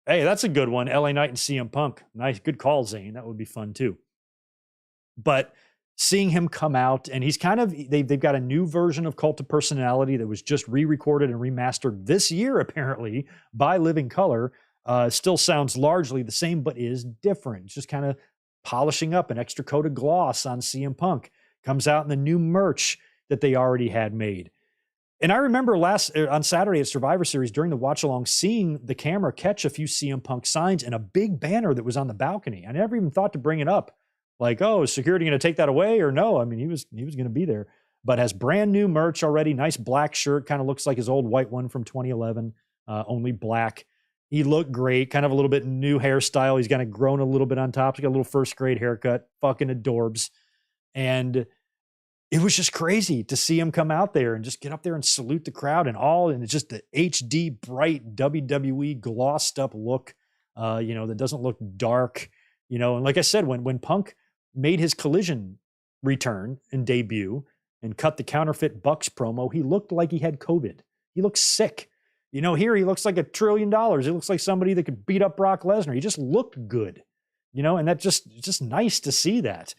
hey, that's a good one. LA Knight and CM Punk. Nice, good call, Zane. That would be fun too. But seeing him come out, and he's kind of, they've got a new version of Cult of Personality that was just re-recorded and remastered this year, apparently, by Living Color. Still sounds largely the same, but is different. It's just kind of polishing up an extra coat of gloss on CM Punk. Comes out in the new merch that they already had made. And I remember on Saturday at Survivor Series during the watch along, seeing the camera catch a few CM Punk signs and a big banner that was on the balcony. I never even thought to bring it up. Like, oh, is security going to take that away or no? I mean, he was going to be there, but has brand new merch already. Nice black shirt. Kind of looks like his old white one from 2011, only black. He looked great. Kind of a little bit new hairstyle. He's kind of grown a little bit on top. He's got a little first grade haircut. Fucking adorbs. And it was just crazy to see him come out there and just get up there and salute the crowd and it's just the HD bright WWE glossed up look, that doesn't look dark, and like I said, when Punk made his Collision return and debut and cut the counterfeit Bucks promo, he looked like he had COVID. He looked sick. Here he looks like $1 trillion. He looks like somebody that could beat up Brock Lesnar. He just looked good, and that's just nice to see that.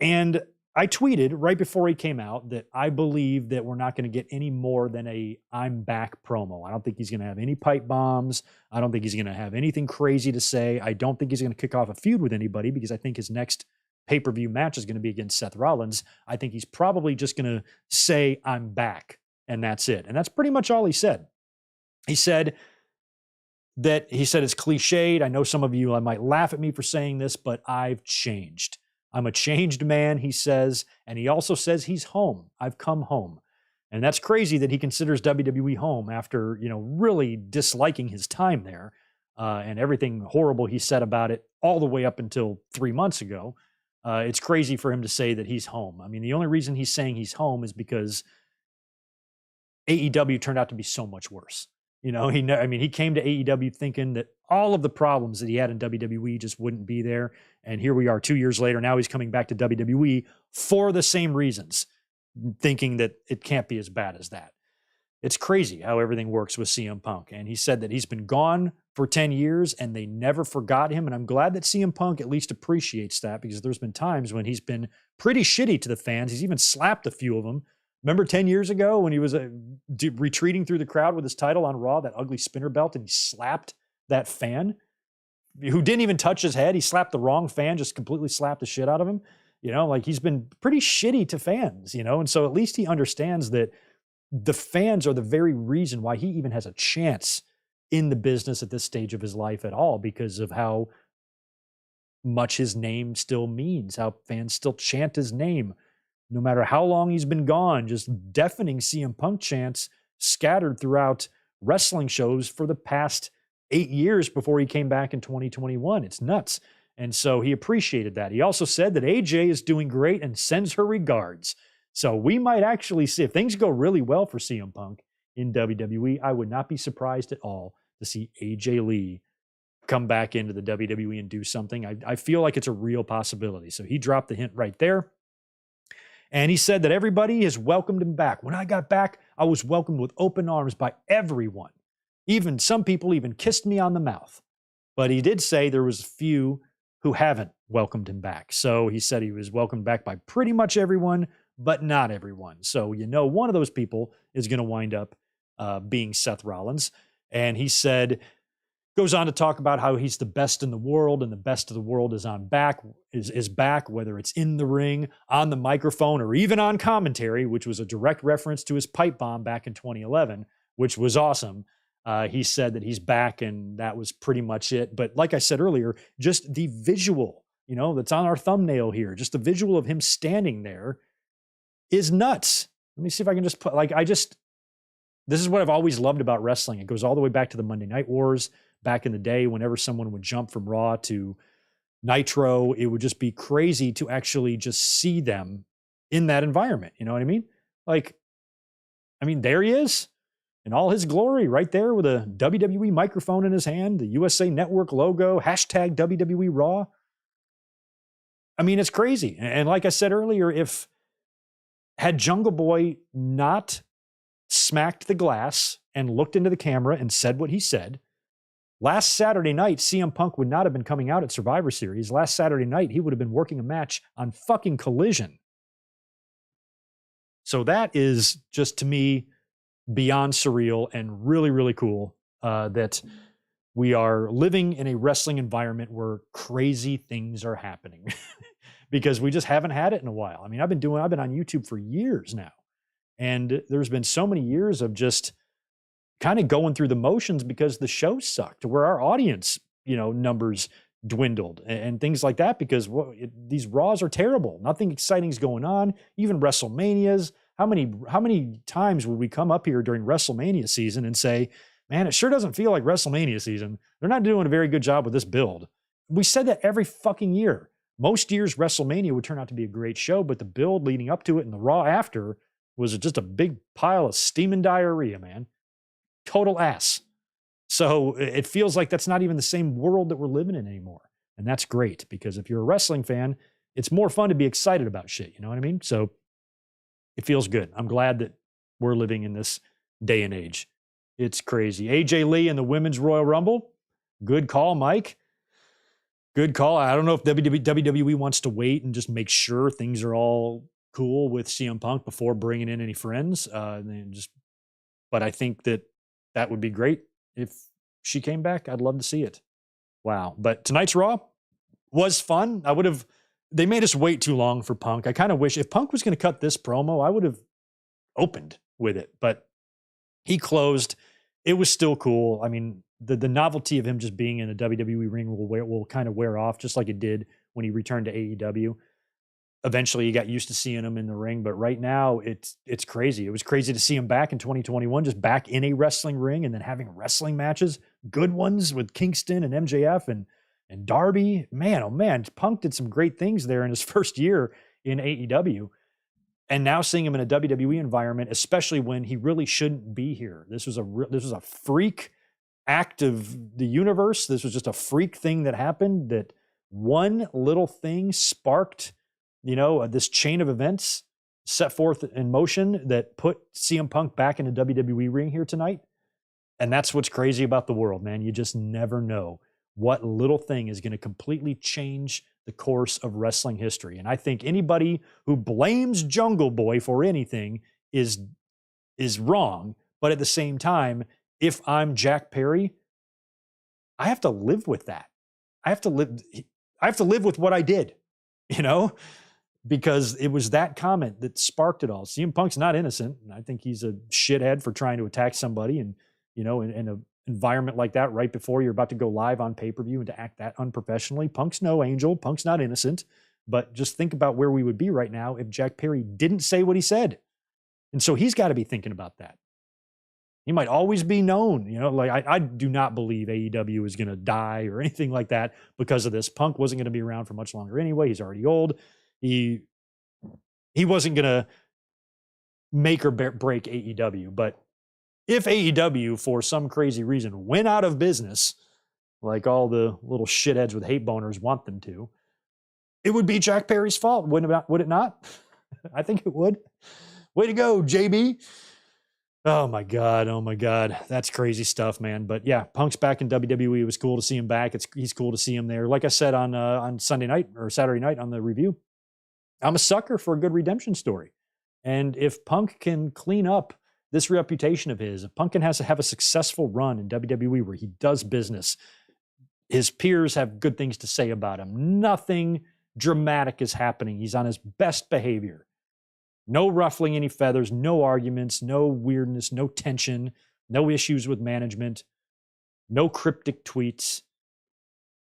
And I tweeted right before he came out that I believe that we're not going to get any more than a I'm back promo. I don't think he's going to have any pipe bombs. I don't think he's going to have anything crazy to say. I don't think he's going to kick off a feud with anybody because I think his next pay-per-view match is going to be against Seth Rollins. I think he's probably just going to say I'm back, and that's it. And that's pretty much all he said. He said it's cliched. I know some of you might laugh at me for saying this, but I've changed. I'm a changed man, he says, and he also says he's home. I've come home. And that's crazy that he considers WWE home after, really disliking his time there and everything horrible he said about it all the way up until 3 months ago. It's crazy for him to say that he's home. I mean, the only reason he's saying he's home is because AEW turned out to be so much worse. I mean, he came to AEW thinking that all of the problems that he had in WWE just wouldn't be there. And here we are 2 years later. Now he's coming back to WWE for the same reasons, thinking that it can't be as bad as that. It's crazy how everything works with CM Punk. And he said that he's been gone for 10 years and they never forgot him. And I'm glad that CM Punk at least appreciates that, because there's been times when he's been pretty shitty to the fans. He's even slapped a few of them. Remember 10 years ago when he was retreating through the crowd with his title on Raw, that ugly spinner belt, and he slapped that fan who didn't even touch his head. He slapped the wrong fan, just completely slapped the shit out of him. Like he's been pretty shitty to fans, and so at least he understands that the fans are the very reason why he even has a chance in the business at this stage of his life at all, because of how much his name still means, how fans still chant his name. No matter how long he's been gone, just deafening CM Punk chants scattered throughout wrestling shows for the past 8 years before he came back in 2021. It's nuts. And so he appreciated that. He also said that AJ is doing great and sends her regards. So we might actually see, if things go really well for CM Punk in WWE, I would not be surprised at all to see AJ Lee come back into the WWE and do something. I feel like it's a real possibility. So he dropped the hint right there. And he said that everybody has welcomed him back. When I got back, I was welcomed with open arms by everyone. Even some people even kissed me on the mouth. But he did say there was a few who haven't welcomed him back. So he said he was welcomed back by pretty much everyone, but not everyone. So one of those people is going to wind up being Seth Rollins. And he said, goes on to talk about how he's the best in the world, and the best of the world is back, whether it's in the ring, on the microphone, or even on commentary, which was a direct reference to his pipe bomb back in 2011, which was awesome. He said that he's back, and that was pretty much it. But like I said earlier, just the visual, that's on our thumbnail here, just the visual of him standing there is nuts. Let me see if I can just put, this is what I've always loved about wrestling. It goes all the way back to the Monday Night Wars. Back in the day, whenever someone would jump from Raw to Nitro, it would just be crazy to actually just see them in that environment. You know what I mean? There he is in all his glory right there with a WWE microphone in his hand, the USA Network logo, hashtag WWE Raw. It's crazy. And like I said earlier, had Jungle Boy not smacked the glass and looked into the camera and said what he said, last Saturday night, CM Punk would not have been coming out at Survivor Series. Last Saturday night, he would have been working a match on fucking Collision. So that is just, to me, beyond surreal and really, really cool that we are living in a wrestling environment where crazy things are happening because we just haven't had it in a while. I've been on YouTube for years now, and there's been so many years of just kind of going through the motions because the show sucked, where our audience, numbers dwindled and things like that, because these Raws are terrible. Nothing exciting is going on. Even WrestleManias. How many times would we come up here during WrestleMania season and say, man, it sure doesn't feel like WrestleMania season. They're not doing a very good job with this build. We said that every fucking year. Most years WrestleMania would turn out to be a great show, but the build leading up to it and the Raw after was just a big pile of steaming diarrhea, man. Total ass. So it feels like that's not even the same world that we're living in anymore. And that's great, because if you're a wrestling fan, it's more fun to be excited about shit. You know what I mean? So it feels good. I'm glad that we're living in this day and age. It's crazy. AJ Lee in the Women's Royal Rumble. Good call, Mike. Good call. I don't know if WWE wants to wait and just make sure things are all cool with CM Punk before bringing in any friends. But I think that would be great if she came back. I'd love to see it. Wow. But tonight's Raw was fun. They made us wait too long for Punk. I kind of wish if Punk was going to cut this promo, I would have opened with it, but he closed. It was still cool. The novelty of him just being in a WWE ring will kind of wear off, just like it did when he returned to AEW. Eventually, you got used to seeing him in the ring, but right now it's crazy. It was crazy to see him back in 2021, just back in a wrestling ring and then having wrestling matches, good ones with Kingston and MJF and Darby. Man, oh man, Punk did some great things there in his first year in AEW. And now seeing him in a WWE environment, especially when he really shouldn't be here. This was a freak act of the universe. This was just a freak thing that happened, that one little thing sparked, this chain of events set forth in motion that put CM Punk back in a WWE ring here tonight. And that's what's crazy about the world, man. You just never know what little thing is going to completely change the course of wrestling history. And I think anybody who blames Jungle Boy for anything is wrong. But at the same time, if I'm Jack Perry, I have to live with that. I have to live with what I did, because it was that comment that sparked it all. CM Punk's not innocent. And I think he's a shithead for trying to attack somebody and, in an environment like that right before you're about to go live on pay-per-view and to act that unprofessionally. Punk's no angel. Punk's not innocent. But just think about where we would be right now if Jack Perry didn't say what he said. And so he's got to be thinking about that. He might always be known, I do not believe AEW is going to die or anything like that because of this. Punk wasn't going to be around for much longer anyway. He's already old. He wasn't going to make or break AEW. But if AEW, for some crazy reason, went out of business, like all the little shitheads with hate boners want them to, it would be Jack Perry's fault, would it not? I think it would. Way to go, JB. Oh my God. That's crazy stuff, man. But yeah, Punk's back in WWE. It was cool to see him back. He's cool to see him there. Like I said on Sunday night or Saturday night on the review, I'm a sucker for a good redemption story. And if Punk can clean up this reputation of his, if Punk has to have a successful run in WWE where he does business, his peers have good things to say about him. Nothing dramatic is happening. He's on his best behavior. No ruffling any feathers, no arguments, no weirdness, no tension, no issues with management, no cryptic tweets,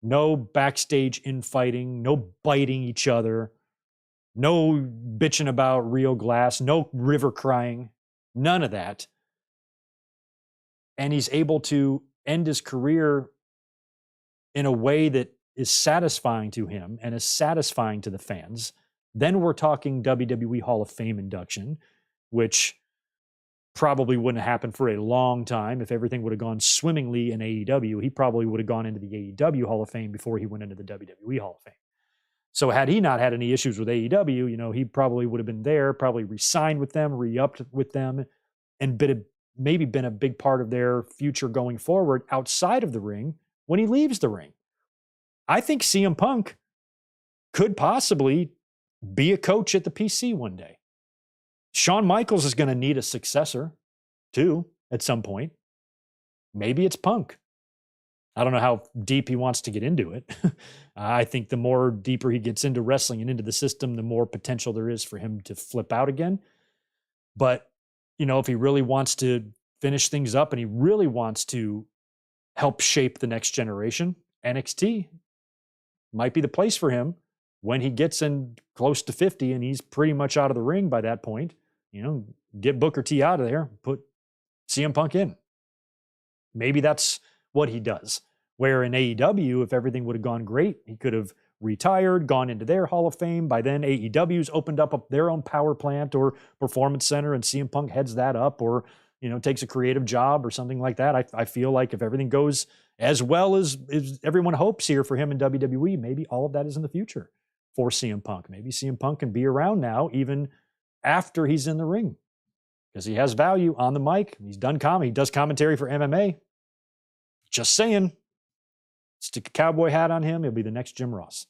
no backstage infighting, no biting each other, no bitching about real glass, no river crying, none of that. And he's able to end his career in a way that is satisfying to him and is satisfying to the fans. Then we're talking WWE Hall of Fame induction, which probably wouldn't happen for a long time. If everything would have gone swimmingly in AEW, he probably would have gone into the AEW Hall of Fame before he went into the WWE Hall of Fame. So had he not had any issues with AEW, he probably would have been there, probably re-signed with them, re-upped with them, and maybe been a big part of their future going forward outside of the ring when he leaves the ring. I think CM Punk could possibly be a coach at the PC one day. Shawn Michaels is going to need a successor, too, at some point. Maybe it's Punk. I don't know how deep he wants to get into it. I think the more deeper he gets into wrestling and into the system, the more potential there is for him to flip out again. But, if he really wants to finish things up and he really wants to help shape the next generation, NXT might be the place for him. When he gets in close to 50 and he's pretty much out of the ring by that point, get Booker T out of there, put CM Punk in. Maybe that's what he does. Where in AEW, if everything would have gone great, he could have retired, gone into their Hall of Fame. By then, AEW's opened up their own power plant or performance center, and CM Punk heads that up, or takes a creative job or something like that. I feel like if everything goes as well as everyone hopes here for him in WWE, maybe all of that is in the future for CM Punk. Maybe CM Punk can be around now even after he's in the ring because he has value on the mic. He's done comedy. He does commentary for MMA. Just saying. Stick a cowboy hat on him. He'll be the next Jim Ross.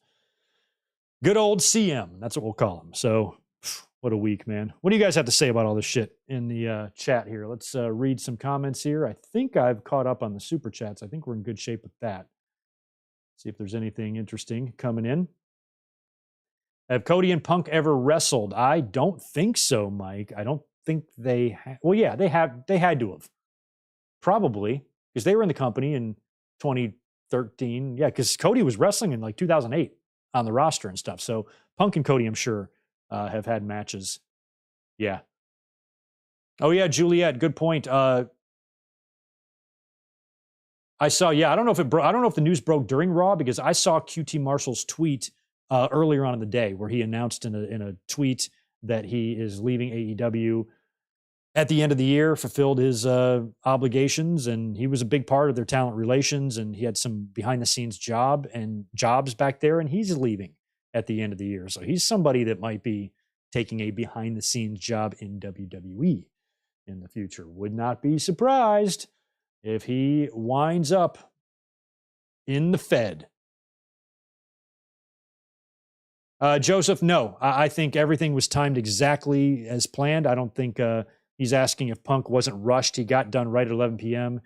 Good old CM. That's what we'll call him. So what a week, man. What do you guys have to say about all this shit in the chat here? Let's read some comments here. I think I've caught up on the super chats. I think we're in good shape with that. See if there's anything interesting coming in. Have Cody and Punk ever wrestled? I don't think so, Mike. I don't think they well, yeah, they had to have. Probably, because they were in the company in 2013. Yeah, because Cody was wrestling in like 2008 on the roster and stuff. So Punk and Cody, I'm sure, have had matches. Yeah. Oh, yeah, Juliet, good point. I saw, I don't know if I don't know if the news broke during Raw, because I saw QT Marshall's tweet earlier on in the day where he announced in a tweet that he is leaving AEW at the end of the year, fulfilled his obligations, and he was a big part of their talent relations, and he had some behind the scenes jobs back there, and he's leaving at the end of the year. So he's somebody that might be taking a behind the scenes job in WWE in the future. Would not be surprised if he winds up in the Fed. Joseph, no. I think everything was timed exactly as planned. I don't think he's asking if Punk wasn't rushed. He got done right at 11 p.m.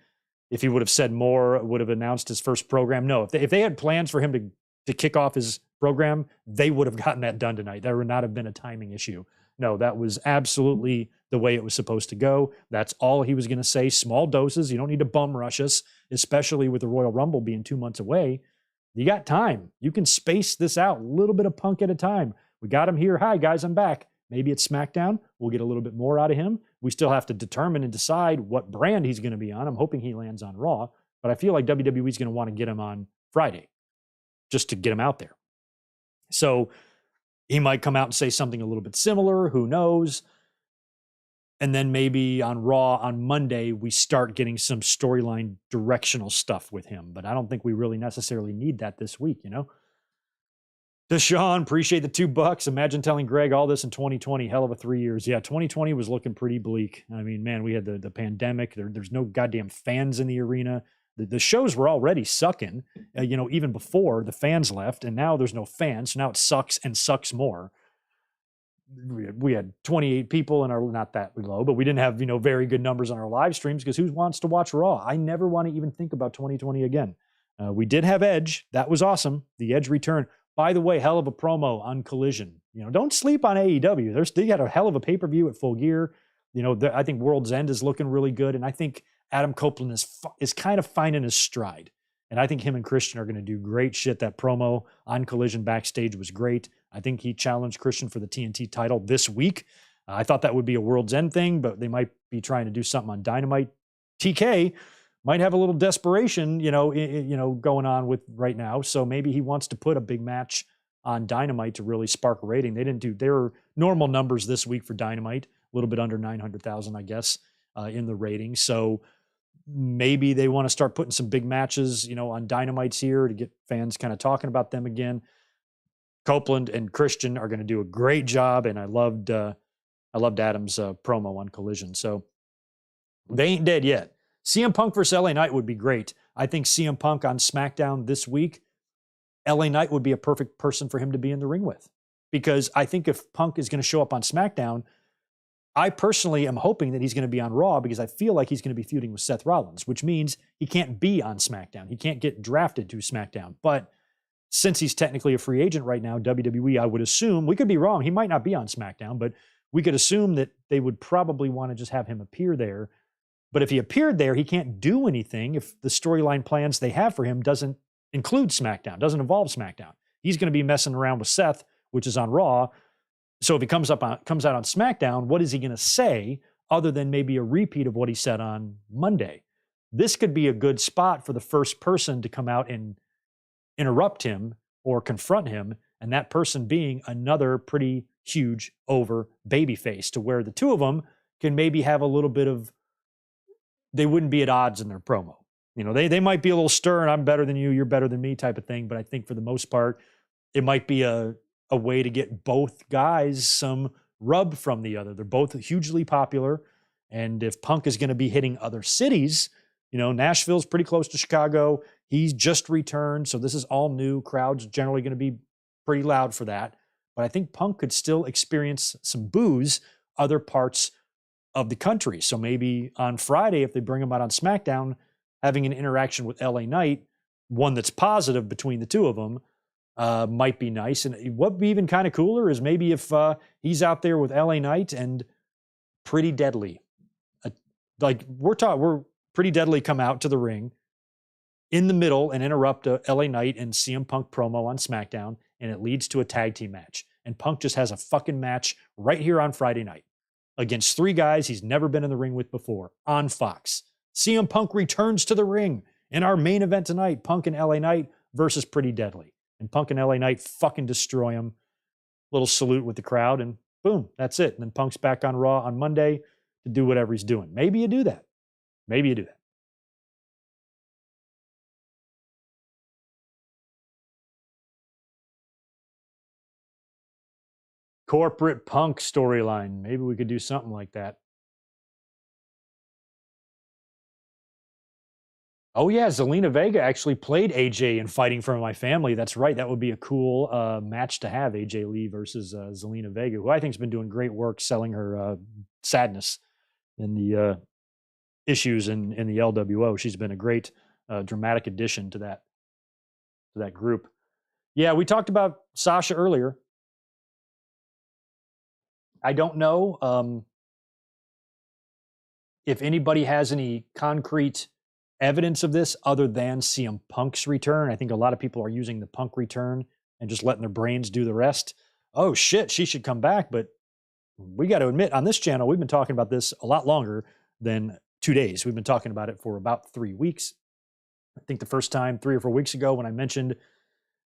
If he would have said more, would have announced his first program. No, if they had plans for him to kick off his program, they would have gotten that done tonight. There would not have been a timing issue. No, that was absolutely the way it was supposed to go. That's all he was going to say. Small doses. You don't need to bum rush us, especially with the Royal Rumble being 2 months away. You got time. You can space this out a little bit of Punk at a time. We got him here. Hi, guys, I'm back. Maybe it's SmackDown. We'll get a little bit more out of him. We still have to determine and decide what brand he's going to be on. I'm hoping he lands on Raw, but I feel like WWE is going to want to get him on Friday just to get him out there. So he might come out and say something a little bit similar. Who knows? And then maybe on Raw on Monday, we start getting some storyline directional stuff with him. But I don't think we really necessarily need that this week, you know? Deshaun, appreciate the $2. Imagine telling Greg all this in 2020. Hell of a 3 years. Yeah, 2020 was looking pretty bleak. I mean, man, we had the pandemic. There's no goddamn fans in the arena. The shows were already sucking, even before the fans left. And now there's no fans. So now it sucks and sucks more. We had 28 people in our, not that low, but we didn't have, very good numbers on our live streams because who wants to watch Raw? I never want to even think about 2020 again. We did have Edge. That was awesome. The Edge return. By the way, hell of a promo on Collision. Don't sleep on AEW. They got a hell of a pay-per-view at Full Gear. I think World's End is looking really good. And I think Adam Copeland is kind of finding his stride. And I think him and Christian are going to do great shit. That promo on Collision backstage was great. I think he challenged Christian for the TNT title this week. I thought that would be a World's End thing, but they might be trying to do something on Dynamite. TK might have a little desperation, going on with right now. So maybe he wants to put a big match on Dynamite to really spark a rating. They were normal numbers this week for Dynamite, a little bit under 900,000, I guess, in the rating. So maybe they want to start putting some big matches, on Dynamites here to get fans kind of talking about them again. Copeland and Christian are going to do a great job, and I loved Adam's promo on Collision. So they ain't dead yet. CM Punk versus LA Knight would be great. I think CM Punk on SmackDown this week, LA Knight would be a perfect person for him to be in the ring with. Because I think if Punk is going to show up on SmackDown, I personally am hoping that he's going to be on Raw because I feel like he's going to be feuding with Seth Rollins, which means he can't be on SmackDown. He can't get drafted to SmackDown. But since he's technically a free agent right now, WWE, I would assume, we could be wrong, he might not be on SmackDown, but we could assume that they would probably want to just have him appear there. But if he appeared there, he can't do anything if the storyline plans they have for him doesn't include SmackDown, doesn't involve SmackDown. He's going to be messing around with Seth, which is on Raw. So if he comes out on SmackDown, what is he going to say other than maybe a repeat of what he said on Monday? This could be a good spot for the first person to come out and interrupt him or confront him, and that person being another pretty huge over babyface, to where the two of them can maybe have a little bit of, they wouldn't be at odds in their promo. They might be a little stern, I'm better than you, you're better than me type of thing, but I think for the most part, it might be a way to get both guys some rub from the other. They're both hugely popular, and if Punk is going to be hitting other cities, Nashville's pretty close to Chicago. He's just returned, so this is all new. Crowds generally going to be pretty loud for that. But I think Punk could still experience some boos other parts of the country. So maybe on Friday, if they bring him out on SmackDown, having an interaction with LA Knight, one that's positive between the two of them, might be nice. And what would be even kind of cooler is maybe if he's out there with LA Knight and Pretty Deadly. We're Pretty Deadly come out to the ring in the middle and interrupt a LA Knight and CM Punk promo on SmackDown, and it leads to a tag team match. And Punk just has a fucking match right here on Friday night against three guys he's never been in the ring with before on Fox. CM Punk returns to the ring in our main event tonight, Punk and LA Knight versus Pretty Deadly. And Punk and LA Knight fucking destroy him. Little salute with the crowd, and Boom, that's it. And then Punk's back on Raw on Monday to do whatever he's doing. Maybe you do that. Maybe you do that. Corporate Punk storyline. Maybe we could do something like that. Oh yeah, Zelina Vega actually played AJ in Fighting for My Family. That's right. That would be a cool match to have, AJ Lee versus Zelina Vega, who I think has been doing great work selling her sadness in the issues in the LWO. She's been a great dramatic addition to that group. Yeah, we talked about Sasha earlier. I don't know if anybody has any concrete evidence of this other than CM Punk's return. I think a lot of people are using the Punk return and just letting their brains do the rest. Oh shit, she should come back. But we got to admit, on this channel, we've been talking about this a lot longer than 2 days. We've been talking about it for about 3 weeks. I think the first time 3 or 4 weeks ago when I mentioned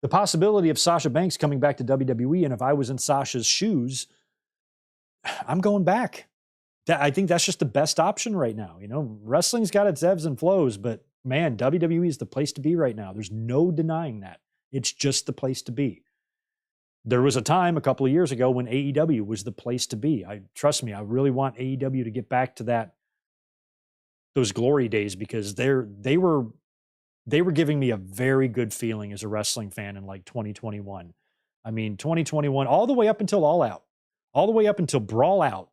the possibility of Sasha Banks coming back to WWE, and if I was in Sasha's shoes, I'm going back. I think that's just the best option right now. You know, wrestling's got its ebbs and flows, but man, WWE is the place to be right now. There's no denying that. It's just the place to be. There was a time a couple of years ago when AEW was the place to be. Trust me, I really want AEW to get back to those glory days, because they were giving me a very good feeling as a wrestling fan in like 2021. I mean, 2021, all the way up until All Out, all the way up until Brawl Out.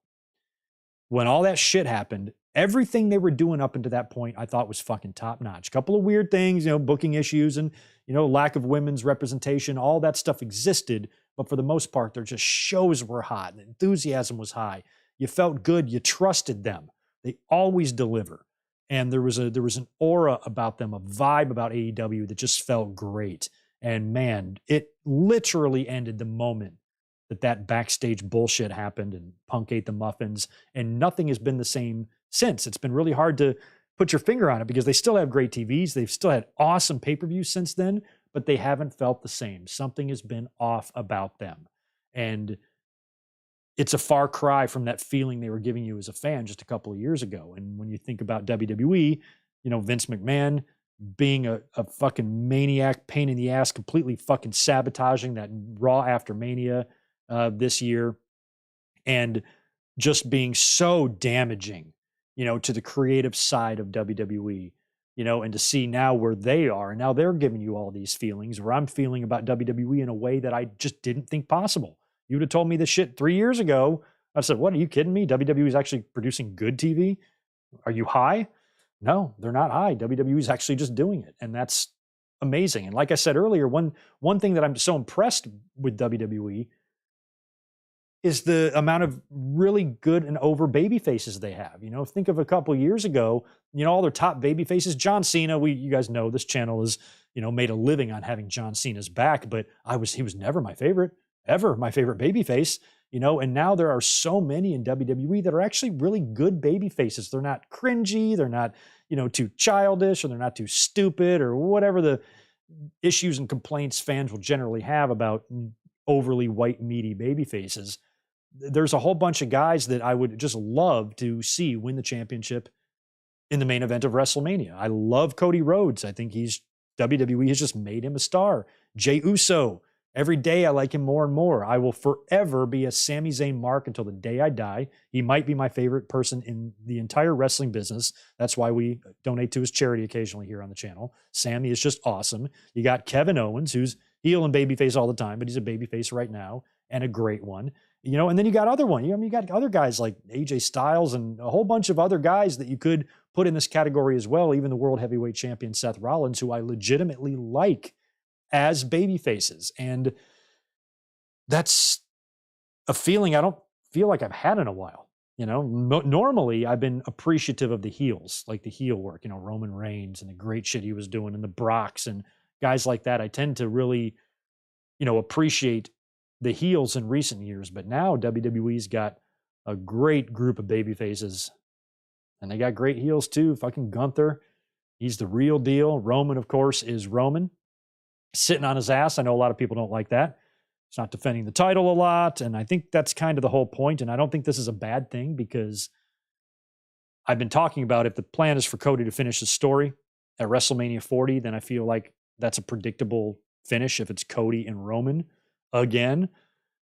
When all that shit happened, everything they were doing up until that point, I thought was fucking top notch. Couple of weird things, booking issues and, lack of women's representation, all that stuff existed. But for the most part, their just shows were hot. The enthusiasm was high. You felt good. You trusted them. They always deliver. And there was an aura about them, a vibe about AEW that just felt great. And man, it literally ended the moment that backstage bullshit happened and Punk ate the muffins, and nothing has been the same since. It's been really hard to put your finger on it because they still have great TVs. They've still had awesome pay-per-views since then, but they haven't felt the same. Something has been off about them. And it's a far cry from that feeling they were giving you as a fan just a couple of years ago. And when you think about WWE, Vince McMahon being a fucking maniac, pain in the ass, completely fucking sabotaging that Raw after Mania this year, and just being so damaging, to the creative side of WWE, and to see now where they are, and now they're giving you all these feelings where I'm feeling about WWE in a way that I just didn't think possible. You would have told me this shit 3 years ago. I said, what, are you kidding me? WWE is actually producing good TV. Are you high? No, they're not high. WWE is actually just doing it. And that's amazing. And like I said earlier, one thing that I'm so impressed with WWE is the amount of really good and over baby faces they have. Think of a couple years ago, all their top baby faces. John Cena, you guys know this channel is, made a living on having John Cena's back, but he was never my favorite, ever my favorite baby face, and now there are so many in WWE that are actually really good baby faces. They're not cringy, they're not, too childish, or they're not too stupid, or whatever the issues and complaints fans will generally have about overly white, meaty baby faces. There's a whole bunch of guys that I would just love to see win the championship in the main event of WrestleMania. I love Cody Rhodes. I think WWE has just made him a star. Jey Uso, every day I like him more and more. I will forever be a Sami Zayn mark until the day I die. He might be my favorite person in the entire wrestling business. That's why we donate to his charity occasionally here on the channel. Sami is just awesome. You got Kevin Owens, who's heel and babyface all the time, but he's a babyface right now, and a great one. And then you got other one. You got other guys like AJ Styles and a whole bunch of other guys that you could put in this category as well. Even the world heavyweight champion Seth Rollins, who I legitimately like as baby faces. And that's a feeling I don't feel like I've had in a while. Normally I've been appreciative of the heels, like the heel work, Roman Reigns and the great shit he was doing, and the Brocks and guys like that. I tend to really, appreciate the heels in recent years, but now WWE's got a great group of baby faces, and they got great heels too. Fucking Gunther, he's the real deal. Roman, of course, is Roman, sitting on his ass. I know a lot of people don't like that. He's not defending the title a lot. And I think that's kind of the whole point. And I don't think this is a bad thing, because I've been talking about, if the plan is for Cody to finish his story at WrestleMania 40, then I feel like that's a predictable finish. If it's Cody and Roman again,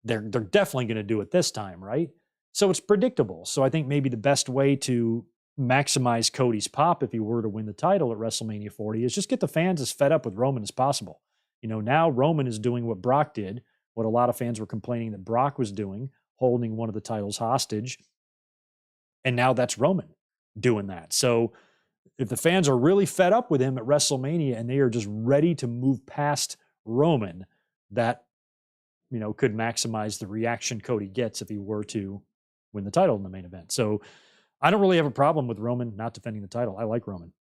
they're definitely going to do it this time, right? So it's predictable. So I think maybe the best way to maximize Cody's pop, if he were to win the title at WrestleMania 40, is just get the fans as fed up with Roman as possible. Now Roman is doing what Brock did, what a lot of fans were complaining that Brock was doing, holding one of the titles hostage. And now that's Roman doing that. So if the fans are really fed up with him at WrestleMania and they are just ready to move past Roman, that, could maximize the reaction Cody gets if he were to win the title in the main event. So I don't really have a problem with Roman not defending the title. I like Roman.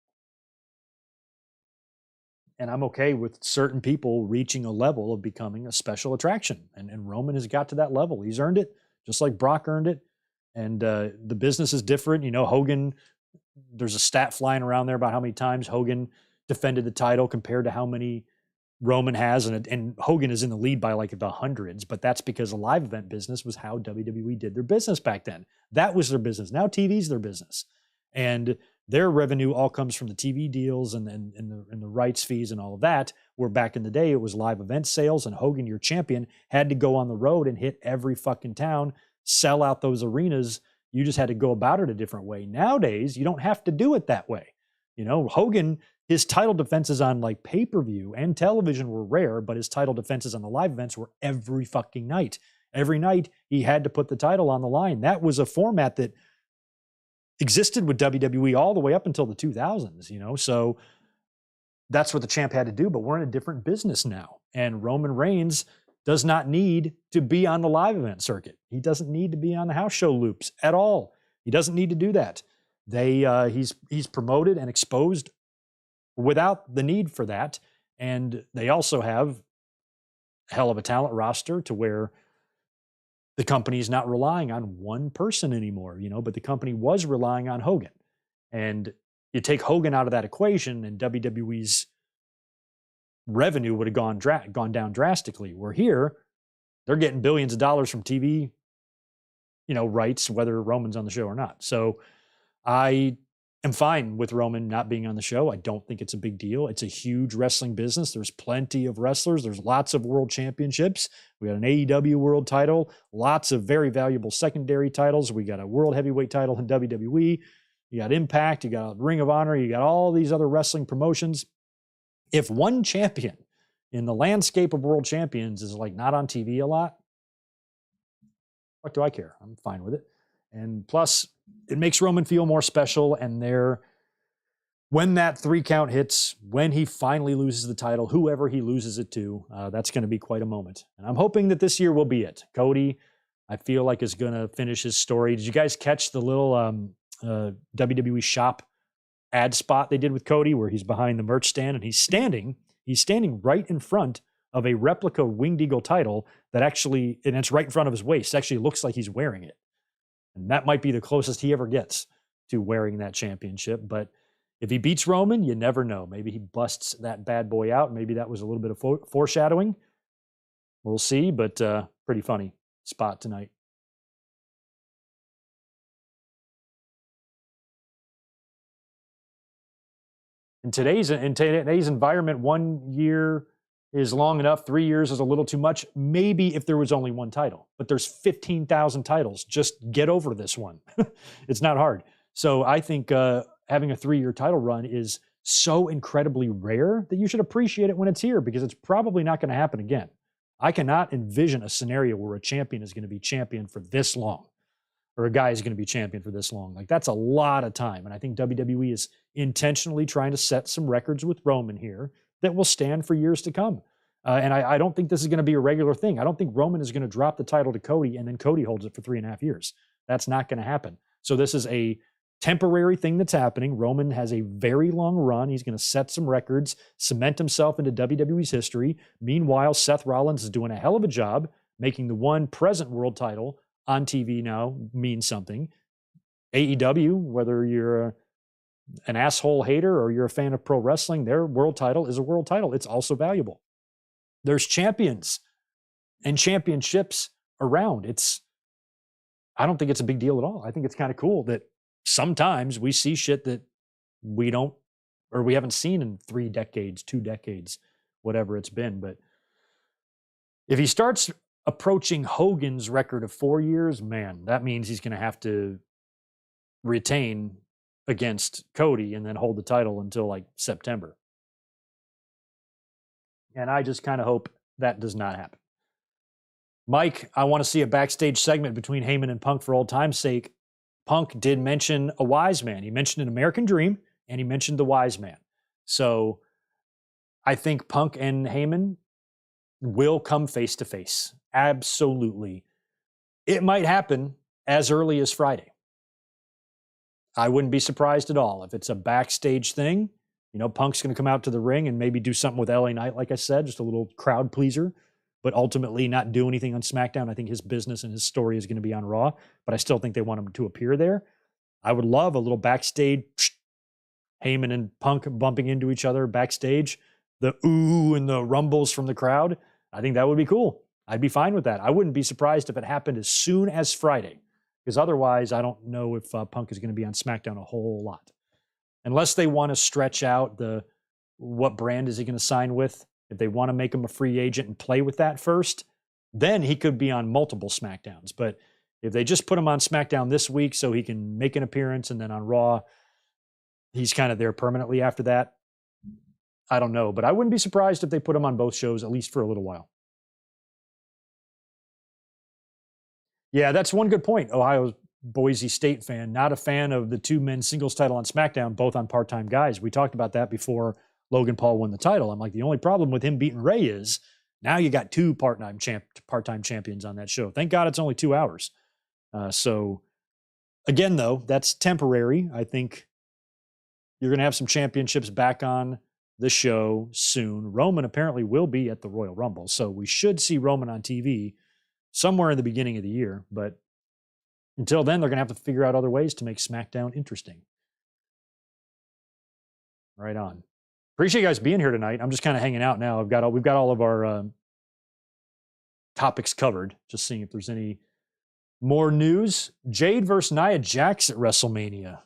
And I'm okay with certain people reaching a level of becoming a special attraction. And Roman has got to that level. He's earned it, just like Brock earned it. And the business is different. Hogan, there's a stat flying around there about how many times Hogan defended the title compared to how many Roman has. And Hogan is in the lead by like the hundreds, but that's because the live event business was how WWE did their business back then. That was their business. Now TV's their business. And their revenue all comes from the TV deals and the rights fees and all of that, where back in the day it was live event sales, and Hogan, your champion, had to go on the road and hit every fucking town, sell out those arenas. You just had to go about it a different way. Nowadays, you don't have to do it that way. Hogan, his title defenses on like pay-per-view and television were rare, but his title defenses on the live events were every fucking night. Every night he had to put the title on the line. That was a format that existed with WWE all the way up until the 2000s, so that's what the champ had to do. But we're in a different business now, and Roman Reigns does not need to be on the live event circuit. He doesn't need to be on the house show loops at all. He doesn't need to do that. He's promoted and exposed without the need for that, and they also have a hell of a talent roster to where the company is not relying on one person anymore, but the company was relying on Hogan. And you take Hogan out of that equation and WWE's revenue would have gone down drastically. Where here, they're getting billions of dollars from TV, rights, whether Roman's on the show or not. So I am fine with Roman not being on the show. I don't think it's a big deal. It's a huge wrestling business. There's plenty of wrestlers. There's lots of world championships. We got an AEW world title, lots of very valuable secondary titles. We got a world heavyweight title in WWE. You got Impact. You got Ring of Honor. You got all these other wrestling promotions. If one champion in the landscape of world champions is like not on TV a lot, what do I care? I'm fine with it. And plus, it makes Roman feel more special. And when that 3 count hits, when he finally loses the title, whoever he loses it to, that's going to be quite a moment. And I'm hoping that this year will be it. Cody, I feel like, is going to finish his story. Did you guys catch the little WWE shop ad spot they did with Cody, where he's behind the merch stand and he's standing right in front of a replica Winged Eagle title that actually, and it's right in front of his waist, actually looks like he's wearing it. And that might be the closest he ever gets to wearing that championship. But if he beats Roman, you never know. Maybe he busts that bad boy out. Maybe that was a little bit of foreshadowing. We'll see, but pretty funny spot tonight. In today's environment, 1 year is long enough. 3 years is a little too much. Maybe if there was only one title, but there's 15,000 titles. Just get over this one. It's not hard. So I think having a 3-year title run is so incredibly rare that you should appreciate it when it's here, because it's probably not going to happen again. I cannot envision a scenario where a champion is going to be champion for this long, or a guy is going to be champion for this long. Like, that's a lot of time. And I think WWE is intentionally trying to set some records with Roman here that will stand for years to come. And I don't think this is going to be a regular thing. I don't think Roman is going to drop the title to Cody and then Cody holds it for 3.5 years. That's not going to happen. So this is a temporary thing that's happening. Roman has a very long run. He's going to set some records, cement himself into WWE's history. Meanwhile, Seth Rollins is doing a hell of a job making the one present world title on TV now mean something. AEW, whether you're an asshole hater or you're a fan of pro wrestling, their world title is a world title. It's also valuable. There's champions and championships around. I don't think it's a big deal at all. I think it's kind of cool that sometimes we see shit that we don't, or we haven't seen in 3 decades, 2 decades, whatever it's been. But if he starts approaching Hogan's record of 4 years, man, that means he's going to have to retain against Cody and then hold the title until like September. And I just kind of hope that does not happen. Mike, I want to see a backstage segment between Heyman and Punk for old time's sake. Punk did mention a wise man. He mentioned an American Dream, and he mentioned the wise man. So I think Punk and Heyman will come face to face. Absolutely. It might happen as early as Friday. I wouldn't be surprised at all if it's a backstage thing. You know, Punk's going to come out to the ring and maybe do something with LA Knight, like I said, just a little crowd pleaser, but ultimately not do anything on SmackDown. I think his business and his story is going to be on Raw, but I still think they want him to appear there. I would love a little backstage, Heyman and Punk bumping into each other backstage, the ooh and the rumbles from the crowd. I think that would be cool. I'd be fine with that. I wouldn't be surprised if it happened as soon as Friday, because otherwise I don't know if Punk is going to be on SmackDown a whole lot. Unless they want to stretch out what brand is he going to sign with. If they want to make him a free agent and play with that first, then he could be on multiple SmackDowns. But if they just put him on SmackDown this week so he can make an appearance and then on Raw, he's kind of there permanently after that, I don't know. But I wouldn't be surprised if they put him on both shows, at least for a little while. Yeah, that's one good point. Ohio's Boise State fan, not a fan of the 2 men's singles title on SmackDown, both on part-time guys. We talked about that before Logan Paul won the title. I'm like, the only problem with him beating Ray is now you got 2 part-time champions on that show. Thank God it's only 2 hours. So again, though, that's temporary. I think you're going to have some championships back on the show soon. Roman apparently will be at the Royal Rumble, so we should see Roman on TV somewhere in the beginning of the year. But until then, they're going to have to figure out other ways to make SmackDown interesting. Right on. Appreciate you guys being here tonight. I'm just kind of hanging out now. We've got all of our topics covered. Just seeing if there's any more news. Jade versus Nia Jax at WrestleMania.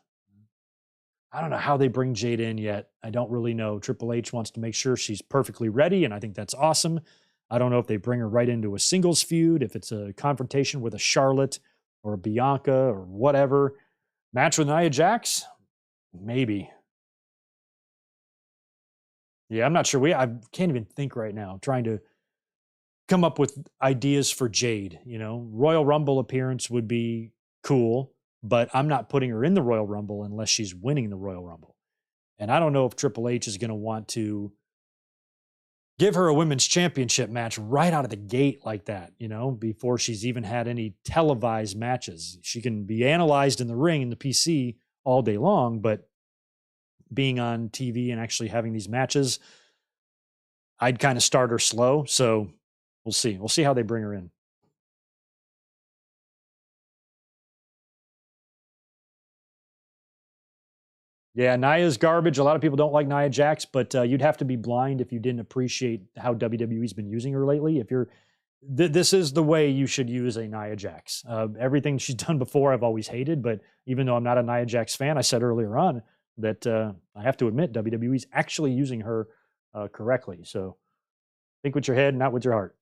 I don't know how they bring Jade in yet. I don't really know. Triple H wants to make sure she's perfectly ready, and I think that's awesome. I don't know if they bring her right into a singles feud, if it's a confrontation with a Charlotte or a Bianca or whatever. Match with Nia Jax? Maybe. Yeah, I'm not sure. I can't even think right now. I'm trying to come up with ideas for Jade. You know, Royal Rumble appearance would be cool, but I'm not putting her in the Royal Rumble unless she's winning the Royal Rumble. And I don't know if Triple H is going to want to give her a women's championship match right out of the gate like that, you know, before she's even had any televised matches. She can be analyzed in the ring in the PC all day long, but being on TV and actually having these matches, I'd kind of start her slow. So we'll see. We'll see how they bring her in. Yeah, Nia's garbage. A lot of people don't like Nia Jax, but you'd have to be blind if you didn't appreciate how WWE's been using her lately. If you're, this is the way you should use a Nia Jax. Everything she's done before, I've always hated. But even though I'm not a Nia Jax fan, I said earlier on that I have to admit WWE's actually using her correctly. So think with your head, not with your heart.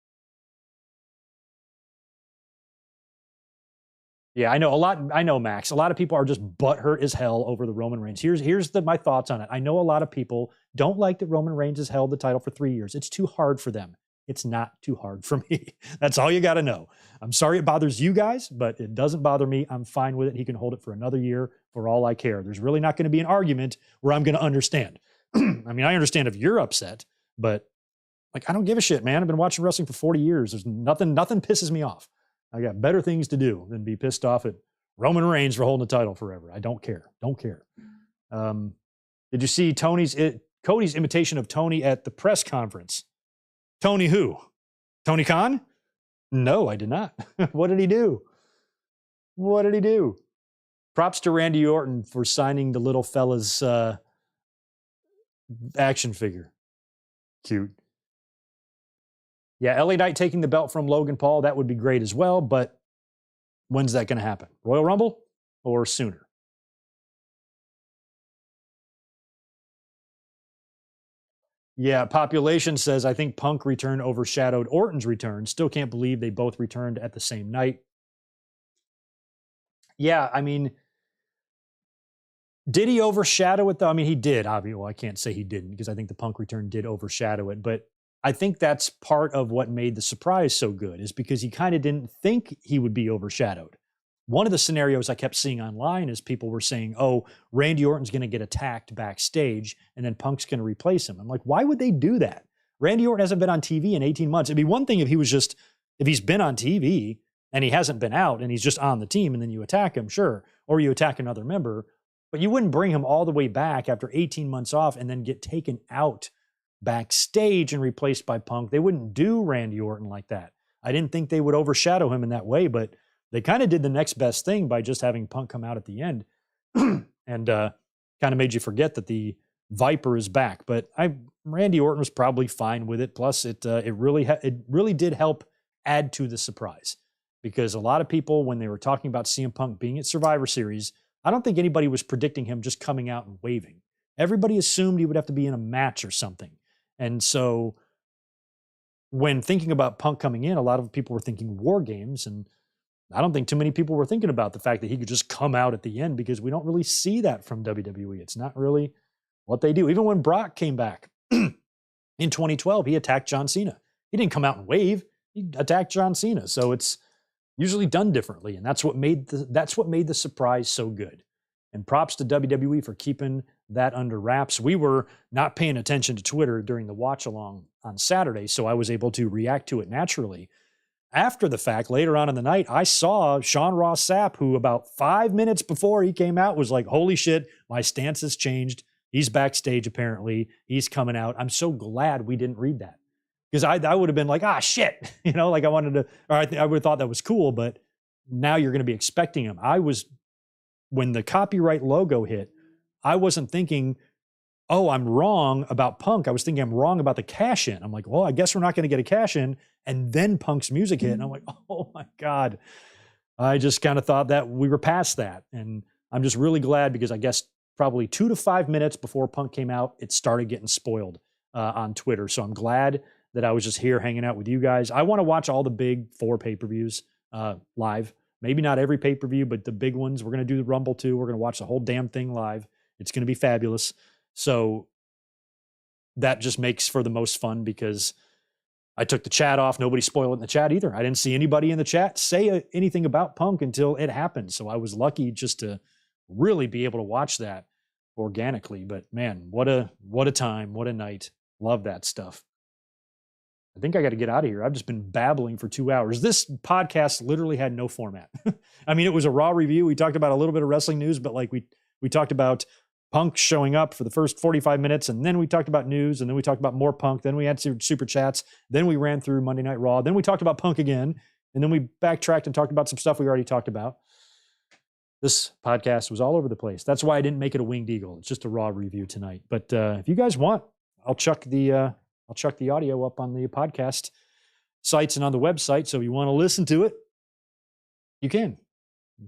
Yeah, I know a lot. I know, Max. A lot of people are just butthurt as hell over the Roman Reigns. Here's my thoughts on it. I know a lot of people don't like that Roman Reigns has held the title for 3 years. It's too hard for them. It's not too hard for me. That's all you got to know. I'm sorry it bothers you guys, but it doesn't bother me. I'm fine with it. He can hold it for another year for all I care. There's really not going to be an argument where I'm going to understand. I mean, I understand if you're upset, but like, I don't give a shit, man. I've been watching wrestling for 40 years. There's nothing pisses me off. I got better things to do than be pissed off at Roman Reigns for holding the title forever. I don't care. Don't care. Did you see Cody's imitation of Tony at the press conference? Tony who? Tony Khan? No, I did not. What did he do? What did he do? Props to Randy Orton for signing the little fella's action figure. Cute. Yeah, LA Knight taking the belt from Logan Paul, that would be great as well, but when's that going to happen? Royal Rumble or sooner? Yeah, population says, I think Punk return overshadowed Orton's return. Still can't believe they both returned at the same night. Yeah, I mean, did he overshadow it though? I mean, he did. Obviously, well, I can't say he didn't because I think the Punk return did overshadow it. But I think that's part of what made the surprise so good is because he kind of didn't think he would be overshadowed. One of the scenarios I kept seeing online is people were saying, "Oh, Randy Orton's going to get attacked backstage, and then Punk's going to replace him." I'm like, why would they do that? Randy Orton hasn't been on TV in 18 months. It'd be one thing if he's been on TV and he hasn't been out and he's just on the team, and then you attack him, sure, or you attack another member. But you wouldn't bring him all the way back after 18 months off and then get taken out backstage and replaced by Punk. They wouldn't do Randy Orton like that. I didn't think they would overshadow him in that way, but they kind of did the next best thing by just having Punk come out at the end and kind of made you forget that the Viper is back. But Randy Orton was probably fine with it. Plus, it really did help add to the surprise because a lot of people, when they were talking about CM Punk being at Survivor Series, I don't think anybody was predicting him just coming out and waving. Everybody assumed he would have to be in a match or something. And so when thinking about Punk coming in, a lot of people were thinking War Games. And I don't think too many people were thinking about the fact that he could just come out at the end because we don't really see that from WWE. It's not really what they do. Even when Brock came back in 2012, he attacked John Cena. He didn't come out and wave. He attacked John Cena. So it's usually done differently, and that's what made the surprise so good. And props to WWE for keeping that under wraps. We were not paying attention to Twitter during the watch along on Saturday, so I was able to react to it naturally. After the fact, later on in the night, I saw Sean Ross Sapp, who about 5 minutes before he came out was like, "Holy shit, my stance has changed. He's backstage apparently. He's coming out." I'm so glad we didn't read that. Because I would have been like, shit, like I wanted to, or I would have thought that was cool, but now you're going to be expecting him. When the copyright logo hit, I wasn't thinking, oh, I'm wrong about Punk. I was thinking I'm wrong about the cash in. I'm like, well, I guess we're not going to get a cash in. And then Punk's music hit. And I'm like, oh my God. I just kind of thought that we were past that. And I'm just really glad because I guess probably 2 to 5 minutes before Punk came out, it started getting spoiled on Twitter. So I'm glad that I was just here hanging out with you guys. I want to watch all the big 4 pay-per-views live. Maybe not every pay-per-view, but the big ones. We're going to do the Rumble too. We're going to watch the whole damn thing live. It's going to be fabulous. So that just makes for the most fun because I took the chat off. Nobody spoiled it in the chat either. I didn't see anybody in the chat say anything about Punk until it happened. So I was lucky just to really be able to watch that organically. But man, what a time, what a night. Love that stuff. I think I got to get out of here. I've just been babbling for 2 hours. This podcast literally had no format. I mean, it was a raw review. We talked about a little bit of wrestling news, but like we talked about Punk showing up for the first 45 minutes, and then we talked about news, and then we talked about more Punk, then we had super chats, then we ran through Monday Night Raw, then we talked about Punk again, and then we backtracked and talked about some stuff we already talked about. This podcast was all over the place. That's why I didn't make it a winged eagle. It's just a raw review tonight. But if you guys want, I'll chuck the audio up on the podcast sites and on the website. So if you want to listen to it, you can.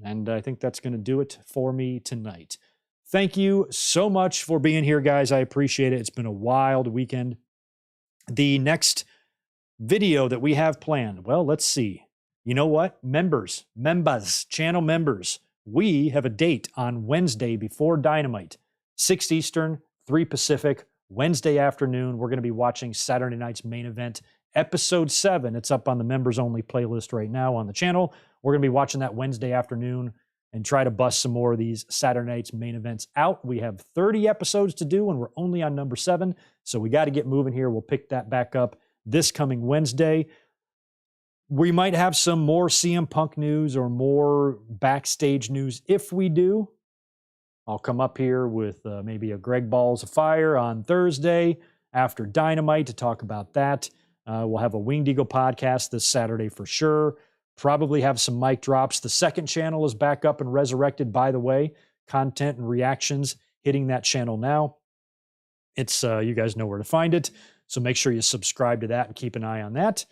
And I think that's going to do it for me tonight. Thank you so much for being here, guys. I appreciate it. It's been a wild weekend. The next video that we have planned, well, let's see. You know what? Members, channel members, we have a date on Wednesday before Dynamite, 6 Eastern, 3 Pacific, Wednesday afternoon. We're going to be watching Saturday night's main event, episode 7. It's up on the members only playlist right now on the channel. We're going to be watching that Wednesday afternoon and try to bust some more of these Saturday night's main events out. We have 30 episodes to do, and we're only on number 7. So we got to get moving here. We'll pick that back up this coming Wednesday. We might have some more CM Punk news or more backstage news. If we do, I'll come up here with maybe a Greg Balls of Fire on Thursday after Dynamite to talk about that. We'll have a Winged Eagle podcast this Saturday for sure. Probably have some mic drops. The second channel is back up and resurrected, by the way. Content and reactions hitting that channel now. It's you guys know where to find it. So make sure you subscribe to that and keep an eye on that.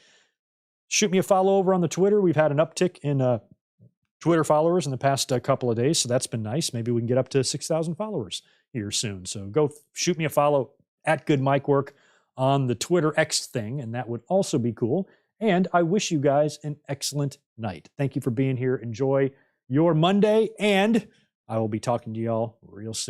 Shoot me a follow over on the Twitter. We've had an uptick in Twitter followers in the past couple of days, so that's been nice. Maybe we can get up to 6,000 followers here soon. So go shoot me a follow at Good Mic Work on the Twitter X thing, and that would also be cool. And I wish you guys an excellent night. Thank you for being here. Enjoy your Monday, and I will be talking to y'all real soon.